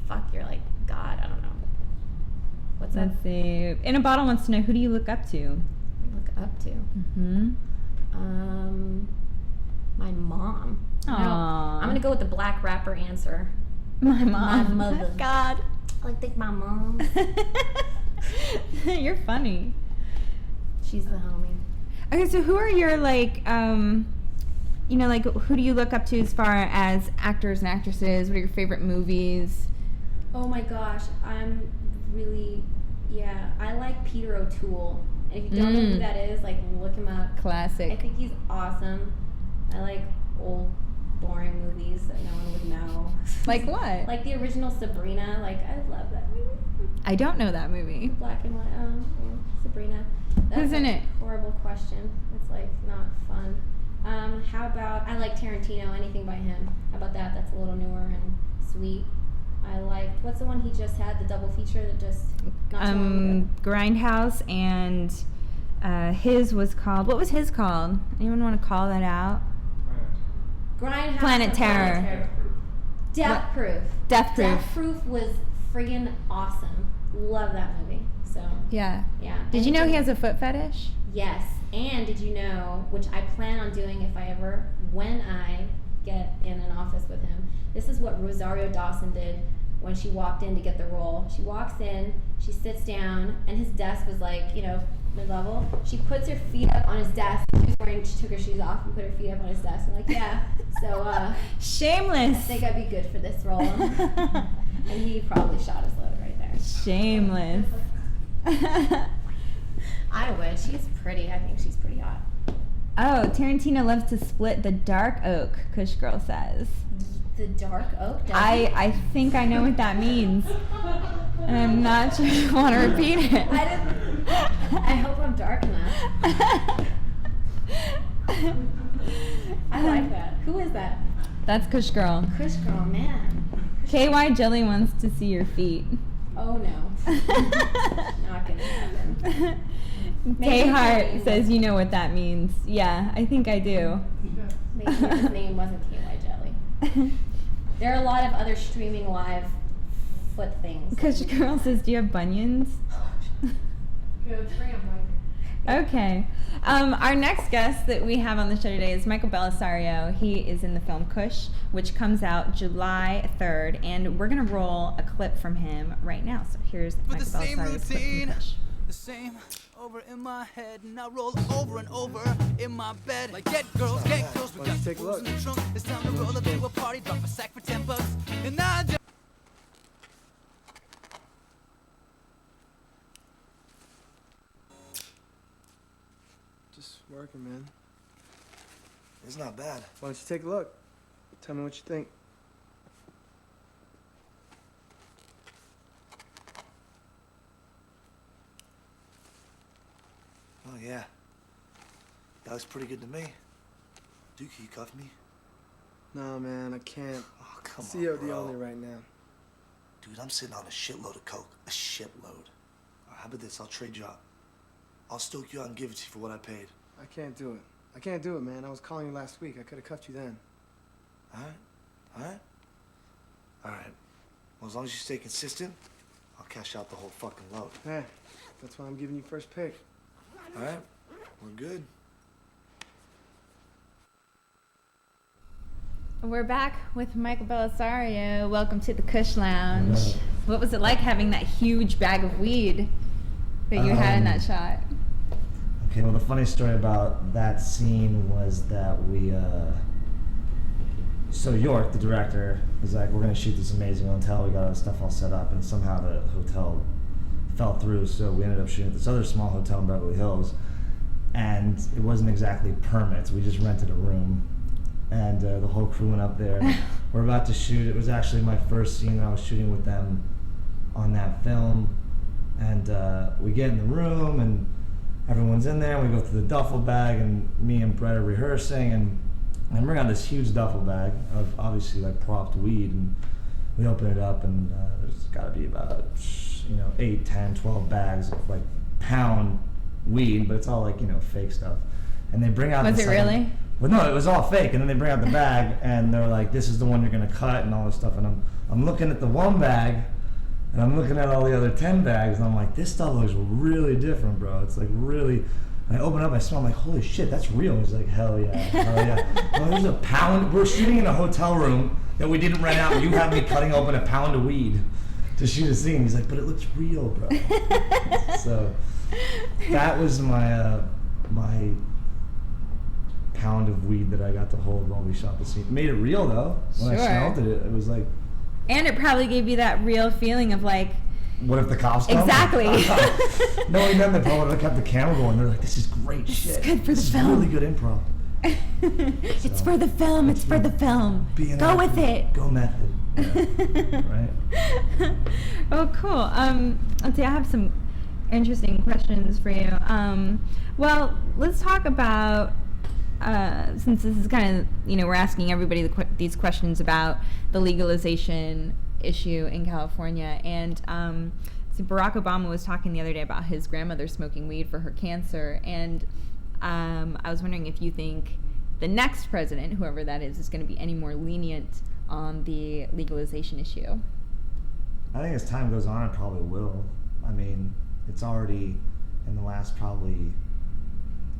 fuck, you're like, God, I don't know. What's that? Let's see. In a Bottle wants to know, who do you look up to? Look up to? Mm-hmm. My mom. Aww. No, I'm gonna go with the black rapper answer. My mom. My mother. God. I like to think my mom. You're funny. She's the homie. Okay, so who are your like, like who do you look up to as far as actors and actresses? What are your favorite movies? Oh my gosh, I like Peter O'Toole. And if you don't know who that is, like look him up. Classic. I think he's awesome. I like old, boring movies that no one would know. Like what? Like the original Sabrina. Like I love that movie. I don't know that movie. Black and white. Sabrina. That's Who's in it? Horrible question. It's like not fun. How about I like Tarantino? Anything by him? How about that? That's a little newer and sweet. I liked, what's the one he just had, the double feature that just not so long ago? Grindhouse, and his was called, what was his called? Anyone want to call that out? Grindhouse. Planet Terror. Death Proof. Death Proof. Death Proof was friggin' awesome. Love that movie. So yeah. Yeah. Did you know he has a foot fetish? Yes. And did you know, which I plan on doing if I ever, when I get in an office with him, this is what Rosario Dawson did when she walked in to get the role. She walks in, she sits down, and his desk was like, mid-level. She puts her feet up on his desk. She took her shoes off and put her feet up on his desk. I'm like, yeah. So, shameless. I think I'd be good for this role. And he probably shot his load right there. Shameless. I would. She's pretty. I think she's pretty hot. Oh, Tarantino loves to split the dark oak, Kush Girl says. The dark oak? I think I know what that means. And I'm not sure I want to repeat it. I hope I'm dark enough. I like that. Who is that? That's Kush Girl. Kush Girl, man. KY Jelly wants to see your feet. Oh no. Not gonna happen. K Hart says you know what that means. Yeah, I think I do. Maybe his name wasn't KY Jelly. There are a lot of other streaming live foot things. Kush Girl says, do you have bunions? Okay. Our next guest that we have on the show today is Michael Belisario. He is in the film Kush, which comes out July 3rd, and we're going to roll a clip from him right now. So here's Michael Belisario's clip from Kush. The same over in my head, and I roll over and over in my bed. Like get girls, we got take a look. in the trunk. It's time to roll up to a party, drop a sack for $10, and I just Working, man. It's not bad. Why don't you take a look? Tell me what you think. Yeah. That looks pretty good to me. Dude, can you cuff me? No, man, I can't. Oh, come on, COD bro. only right now. Dude, I'm sitting on a shitload of coke. A shitload. All right, how about this? I'll trade you out. I'll stoke you out and give it to you for what I paid. I can't do it. I can't do it, man. I was calling you last week. I could have cuffed you then. All right? All right? All right. Well, as long as you stay consistent, I'll cash out the whole fucking load. Yeah, that's why I'm giving you first pick. All right? We're good. We're back with Michael Belisario. Welcome to the Kush Lounge. What was it like having that huge bag of weed that you had in that shot? Okay, well, the funny story about that scene was that so York, the director, was like, we're going to shoot this amazing hotel. We got all the stuff all set up, and somehow the hotel fell through, so we ended up shooting at this other small hotel in Beverly Hills, and it wasn't exactly permits. We just rented a room, and the whole crew went up there. We're about to shoot. It was actually my first scene that I was shooting with them on that film, and we get in the room, and everyone's in there. We go through the duffel bag, and me and Brett are rehearsing, and I bring out this huge duffel bag of obviously like propped weed, and we open it up, and there's got to be about 8, 10, 12 bags of like pound weed, but it's all like fake stuff. And they bring out. Was it really? Well, no, it was all fake. And then they bring out the bag, and they're like, "This is the one you're gonna cut," and all this stuff. And I'm looking at the one bag, and I'm looking at all the other 10 bags, and I'm like, "This stuff looks really different, bro. It's like really." And I open up, I smell, I'm like, "Holy shit, that's real." He's like, "Hell yeah, hell yeah." Well, there's a pound. We're shooting in a hotel room that we didn't rent out, and you have me cutting open a pound of weed to shoot a scene. He's like, "But it looks real, bro." So that was my my pound of weed that I got to hold while we shot the scene. It made it real though. When I smelled it, it was like. And it probably gave you that real feeling of like. What if the cops come? Exactly. Knowing them, they probably would have kept the camera going. They're like, "This is great shit. It's good for the film. Really good improv." It's for the film. It's for the film. Go with it. Go method. Yeah. Right. Oh, cool. Let's see. I have some interesting questions for you. Well, let's talk about. Since this is kind of, we're asking everybody these questions about the legalization issue in California, and so Barack Obama was talking the other day about his grandmother smoking weed for her cancer, and I was wondering if you think the next president, whoever that is going to be any more lenient on the legalization issue. I think as time goes on, it probably will. I mean, it's already in the last probably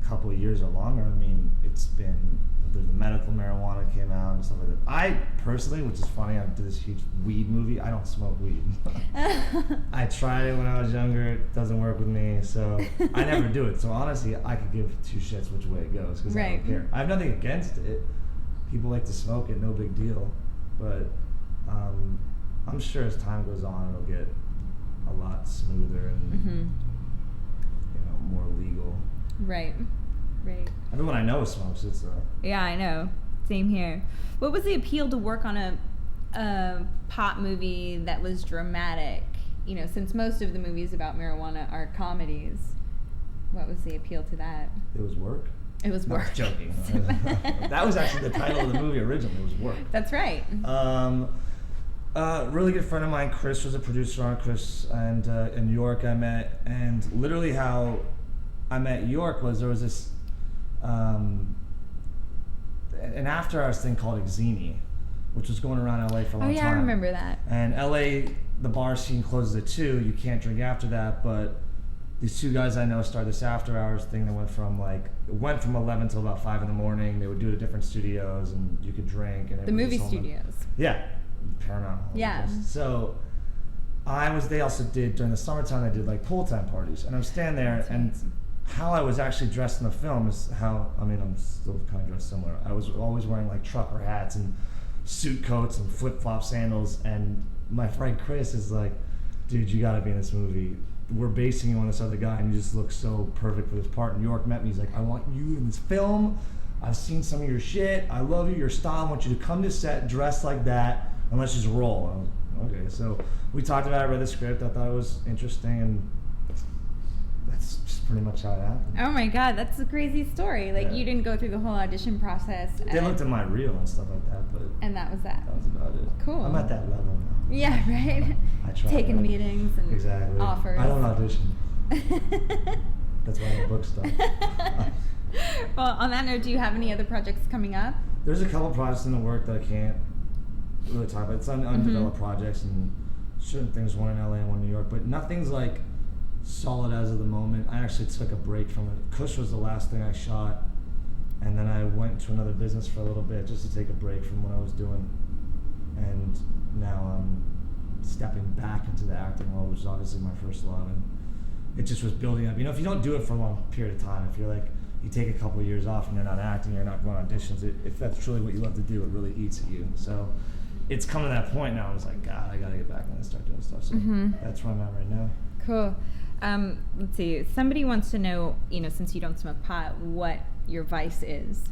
couple of years or longer. I mean, there's the medical marijuana came out and stuff like that. I personally, which is funny, I did this huge weed movie. I don't smoke weed. I tried it when I was younger. It doesn't work with me, so I never do it. So honestly, I could give two shits which way it goes because I don't care. I have nothing against it. People like to smoke it, no big deal. But I'm sure as time goes on, it'll get a lot smoother and more legal. Right. Everyone I know smokes it, so. Yeah, I know. Same here. What was the appeal to work on a pot movie that was dramatic? Since most of the movies about marijuana are comedies, what was the appeal to that? It was work. It was work. No, joking. That was actually the title of the movie originally. It was work. That's right. Really good friend of mine, Chris, was a producer on Chris, and in New York I met, and literally how I met York was there was this an after hours thing called Exini, which was going around LA for a long time. Oh yeah, I remember that. And LA, the bar scene closes at 2. You can't drink after that, but these two guys I know started this after hours thing that went from 11 till about 5 in the morning. They would do it at different studios, and you could drink. And the movie studios. Yeah, Paramount. Yeah. So they also did during the summertime. They did like pool time parties, and I'm standing there and. How I was actually dressed in the film is how, I'm still kind of dressed similar. I was always wearing like trucker hats and suit coats and flip-flop sandals, and my friend Chris is like, "Dude, you gotta be in this movie. We're basing you on this other guy, and you just look so perfect for this part." And New York met me, he's like, "I want you in this film. I've seen some of your shit. I love you, your style. I want you to come to set dressed like that, and let's just roll." I was, okay, so we talked about it, I read the script, I thought it was interesting, and That's just pretty much how it happened. Oh my God, that's a crazy story. Like, Yeah. you didn't go through the whole audition process. They looked at my reel and stuff like that, but And that was that. that was about it. Cool. I'm at that level now. Yeah, right? I try. Taking meetings and Exactly. offers. I don't audition. That's why I don't book stuff. Well, on that note, do you have any other projects coming up? There's a couple projects in the work that I can't really talk about. It's undeveloped projects and certain things, one in LA and one in New York, but nothing's like solid as of the moment. I actually took a break from it. Kush was the last thing I shot, and then I went to another business for a little bit just to take a break from what I was doing. And now I'm stepping back into the acting world, which is obviously my first love, and it just was building up. You know, if you don't do it for a long period of time, if you're like, you take a couple of years off and you're not acting, you're not going on auditions, if that's truly what you love to do, it really eats at you. So it's come to that point now. I was like, God, I gotta get back and start doing stuff. So that's where I'm at right now. Cool. Let's see. Somebody wants to know, you know, since you don't smoke pot, what your vice is.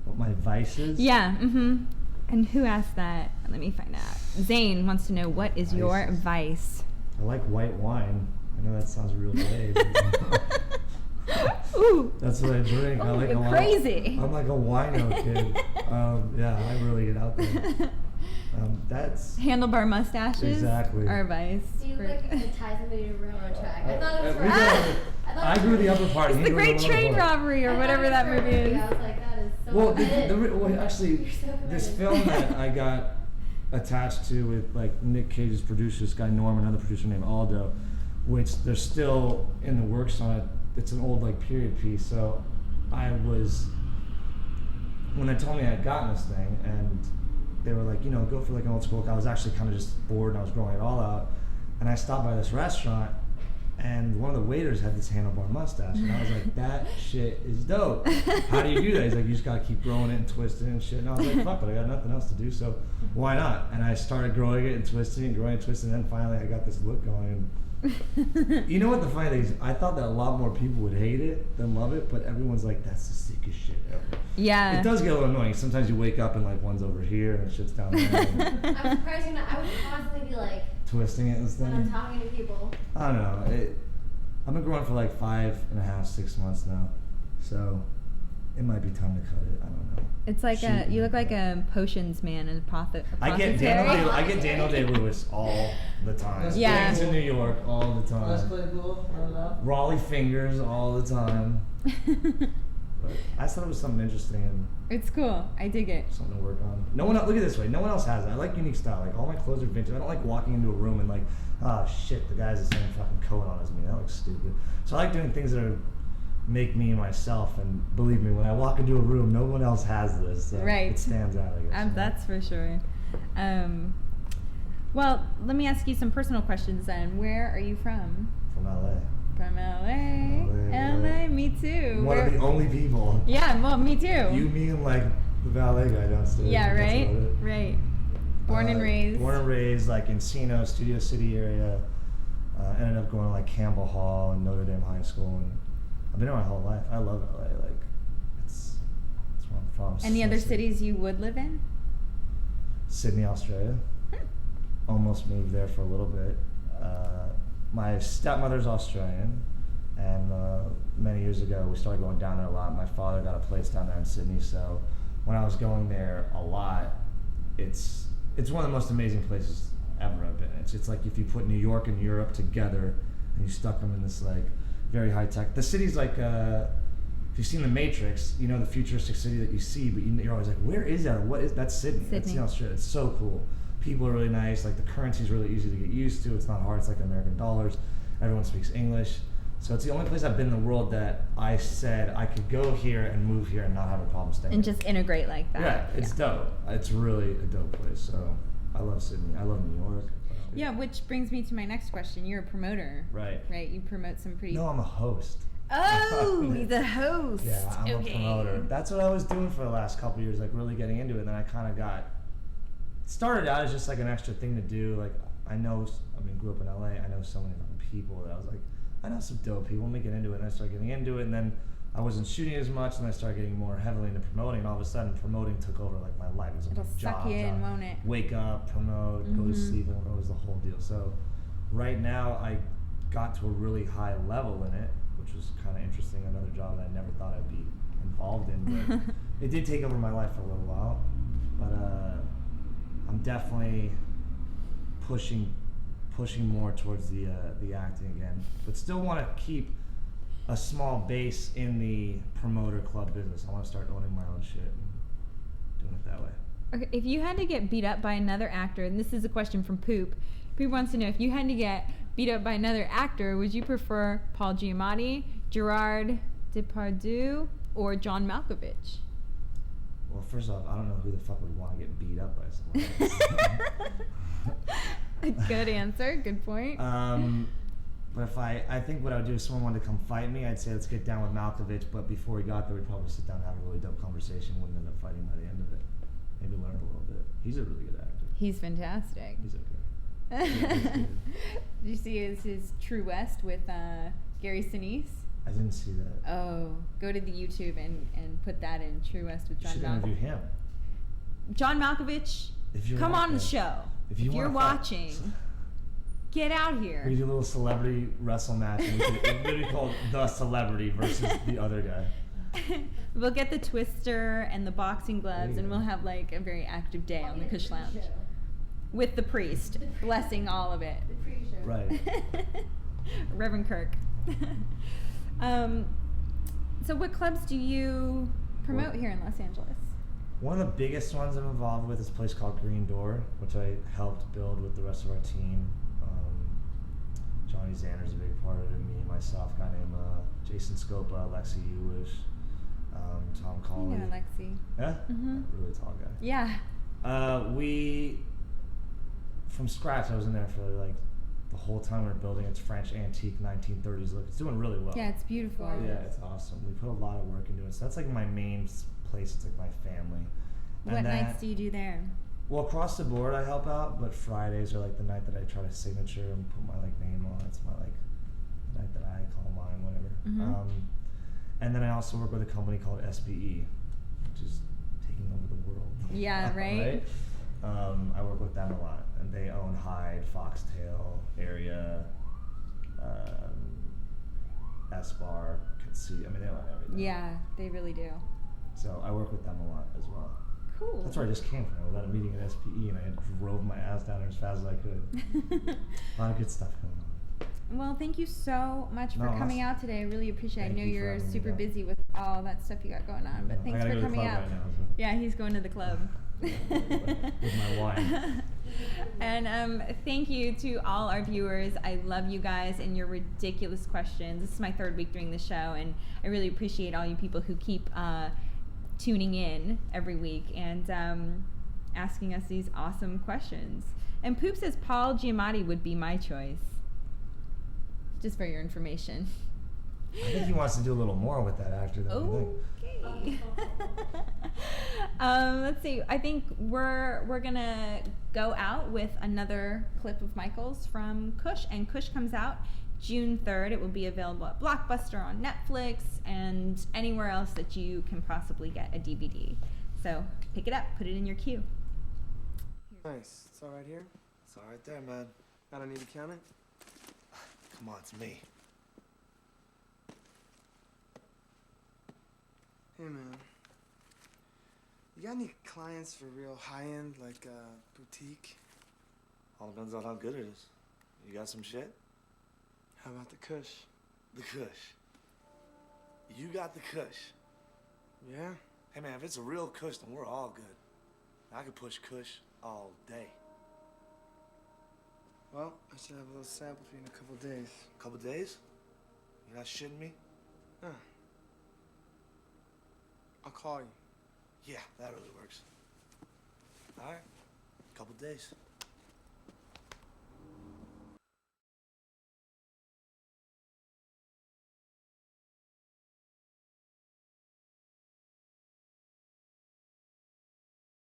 What my vice is? Yeah. And who asked that? Let me find out. Zane wants to know, what is your vice? I like white wine. I know that sounds real gay. Ooh. That's what I drink. I like you're a lot. crazy. I'm like a wino kid. Yeah, I really get out there. That's Handlebar mustaches. Exactly. Are a vice. Do you like to tie somebody to a railroad track? I thought it was we did. I grew the upper part. It's he the grew Great the lower Train part. Robbery or whatever that movie is. I was like, that is so Well, good. well, actually, You're so this committed. film that I got attached to with like Nick Cage's producer, this guy Norm, another producer named Aldo, which they're still in the works on it. It's an old like period piece. So I was, when they told me I had gotten this thing, and they were like, you know, go for like an old school. I was actually kind of just bored and I was growing it all out, and I stopped by this restaurant. And one of the waiters had this handlebar mustache, and I was like, that shit is dope. How do you do that? He's like, you just gotta keep growing it and twisting it and shit. And I was like, fuck it, I got nothing else to do, so why not? And I started growing it and twisting it and growing it and twisting it, and then finally I got this look going. You know what the funny thing is? I thought that a lot more people would hate it than love it, but everyone's like, that's the sickest shit ever. Yeah. It does get a little annoying. Sometimes you wake up and like one's over here and shit's down there. I'm surprised you know. I would constantly be like, Twisting it and stuff. when I'm talking to people. I don't know. I've been growing for like 5.5, 6 months now, so it might be time to cut it. I don't know. It's like you look like a potions man and I get Daniel Day-Lewis all the time. Yeah. Gangs in New York all the Let's time. play Google. Run it up. Raleigh fingers all the time. But I thought it was something interesting and It's cool. I dig it. something to work on. No one else, look at it this way. No one else has it. I like unique style. Like all my clothes are vintage. I don't like walking into a room and like, oh shit, the guy's the same fucking coat on as me. That looks stupid. So I like doing things that make me myself. And believe me, when I walk into a room, no one else has this. So Right. It stands out, I guess. That's for sure. Well, let me ask you some personal questions then. Where are you from? From LA. From LA. Me too. One of the only people. Yeah, well, me too. You, me, and like the valet guy downstairs. Yeah, That's right? about it. Right. Born and raised. Born and raised, like Encino, Studio City area. Ended up going to like Campbell Hall and Notre Dame High School, and I've been here my whole life. I love LA. Like, it's where I'm from. Any other Seriously. cities you would live in? Sydney, Australia. Almost moved there for a little bit. My stepmother's Australian, and many years ago we started going down there a lot. My father got a place down there in Sydney, so when I was going there a lot, it's one of the most amazing places ever I've been. It's like if you put New York and Europe together and you stuck them in this like very high tech. The city's like if you've seen The Matrix, you know the futuristic city that you see, but you're always like, where is that? Or what is that's Sydney? That's Sydney. Australia. It's so cool. People are really nice. Like the currency's really easy to get used to. It's not hard. It's like American dollars. Everyone speaks English. So it's the only place I've been in the world that I said I could go here and move here and not have a problem staying. And just integrate like that. Yeah, it's dope. It's really a dope place. So I love Sydney. I love New York. Yeah, which brings me to my next question. You're a promoter. Right. Right? You promote some pretty... No, I'm a host. Oh, he's a host. Yeah, I'm a promoter. That's what I was doing for the last couple of years, like really getting into it. And then I kind of started out as just like an extra thing to do. Like grew up in LA. I know so many different people that I was like, I know some dope people. Let me get into it. And I started getting into it, and then I wasn't shooting as much, and I started getting more heavily into promoting. And all of a sudden, promoting took over like my life. It was like It'll a suck job, you in, won't it? Wake up, promote, go to sleep, and it was the whole deal. So right now, got to a really high level in it, which was kind of interesting. Another job that I never thought I'd be involved in, but it did take over my life for a little while. But I'm definitely pushing more towards the acting again, but still want to keep a small base in the promoter club business. I want to start owning my own shit and doing it that way. Okay, if you had to get beat up by another actor, and this is a question from Poop. Poop wants to know, if you had to get beat up by another actor, would you prefer Paul Giamatti, Gerard Depardieu, or John Malkovich? Well, first off, I don't know who the fuck would want to get beat up by someone else. Good answer. Good point. But if I think what I would do if someone wanted to come fight me, I'd say let's get down with Malkovich, but before we got there, we'd probably sit down and have a really dope conversation. Wouldn't end up fighting by the end of it. Maybe learn a little bit. He's a really good actor. He's fantastic. He's okay. Did you see his True West with Gary Sinise? I didn't see that. Oh, go to the YouTube and put that in, True West with You John should interview Malkovich. him. John Malkovich, If you're come on the watching. show. If If you you're wanna fight. watching, get out here. We do a little celebrity wrestle match. And it's literally called The Celebrity versus the other guy. We'll get the twister and the boxing gloves, you and go. we'll have like a very active day on the Kush Lounge with the priest blessing all of it. Right. Reverend Kirk. So what clubs do you promote here in Los Angeles? One of the biggest ones I'm involved with is a place called Green Door, which I helped build with the rest of our team. Johnny Zander's a big part of it, me, myself, a guy named Jason Scopa, Lexi Ewish, Tom I Colley. know Lexi. Yeah? Mhm. Really tall guy. Yeah. From scratch, I was in there for like the whole time we were building. It's French antique 1930s look. It's doing really well. Yeah, it's beautiful. Yeah, it's awesome. We put a lot of work into it. So that's like my main place. It's like my family. What And nights do you do there? Well, across the board I help out, but Fridays are like the night that I try to signature and put my like name on. It's my like the night that I call mine, whatever. Mhm. And then I also work with a company called SBE, which is taking over the world. Yeah, right? I work with them a lot, and they own Hyde, Foxtail area, S-Bar, Coetzee. I mean, they own everything. Yeah, they really do. So I work with them a lot as well. Cool. That's where I just came from. I was at a meeting at SPE, and I drove my ass down there as fast as I could. A lot of good stuff going on. Well, thank you so much for No, coming awesome. out today. I really appreciate it. I Thank know you for you're having me super back. busy with all that stuff you got going on, but I thanks gotta for go to the coming club out. right now, so. Yeah, he's going to the club. With my wine. And thank you to all our viewers. I love you guys and your ridiculous questions. This is my 3rd week doing the show, and I really appreciate all you people who keep tuning in every week and asking us these awesome questions. And Poop says Paul Giamatti would be my choice. Just for your information. I think he wants to do a little more with that actor than we think. Okay. Let's see. I think we're gonna go out with another clip of Michael's from Kush, and Kush comes out June 3rd. It will be available at Blockbuster, on Netflix, and anywhere else that you can possibly get a DVD. So pick it up, put it in your queue. Nice. It's all right here? It's all right there, man. I don't need to count it? Come on, it's me. Hey, man. You got any clients for real high-end, like boutique? All depends on how good it is. You got some shit? How about the Kush? The Kush. You got the Kush. Yeah? Hey, man, if it's a real Kush, then we're all good. I could push Kush all day. Well, I should have a little sample for you in a couple days. Couple days? You're not shitting me? Huh. I'll call you. Yeah, that really works. All right. Couple days.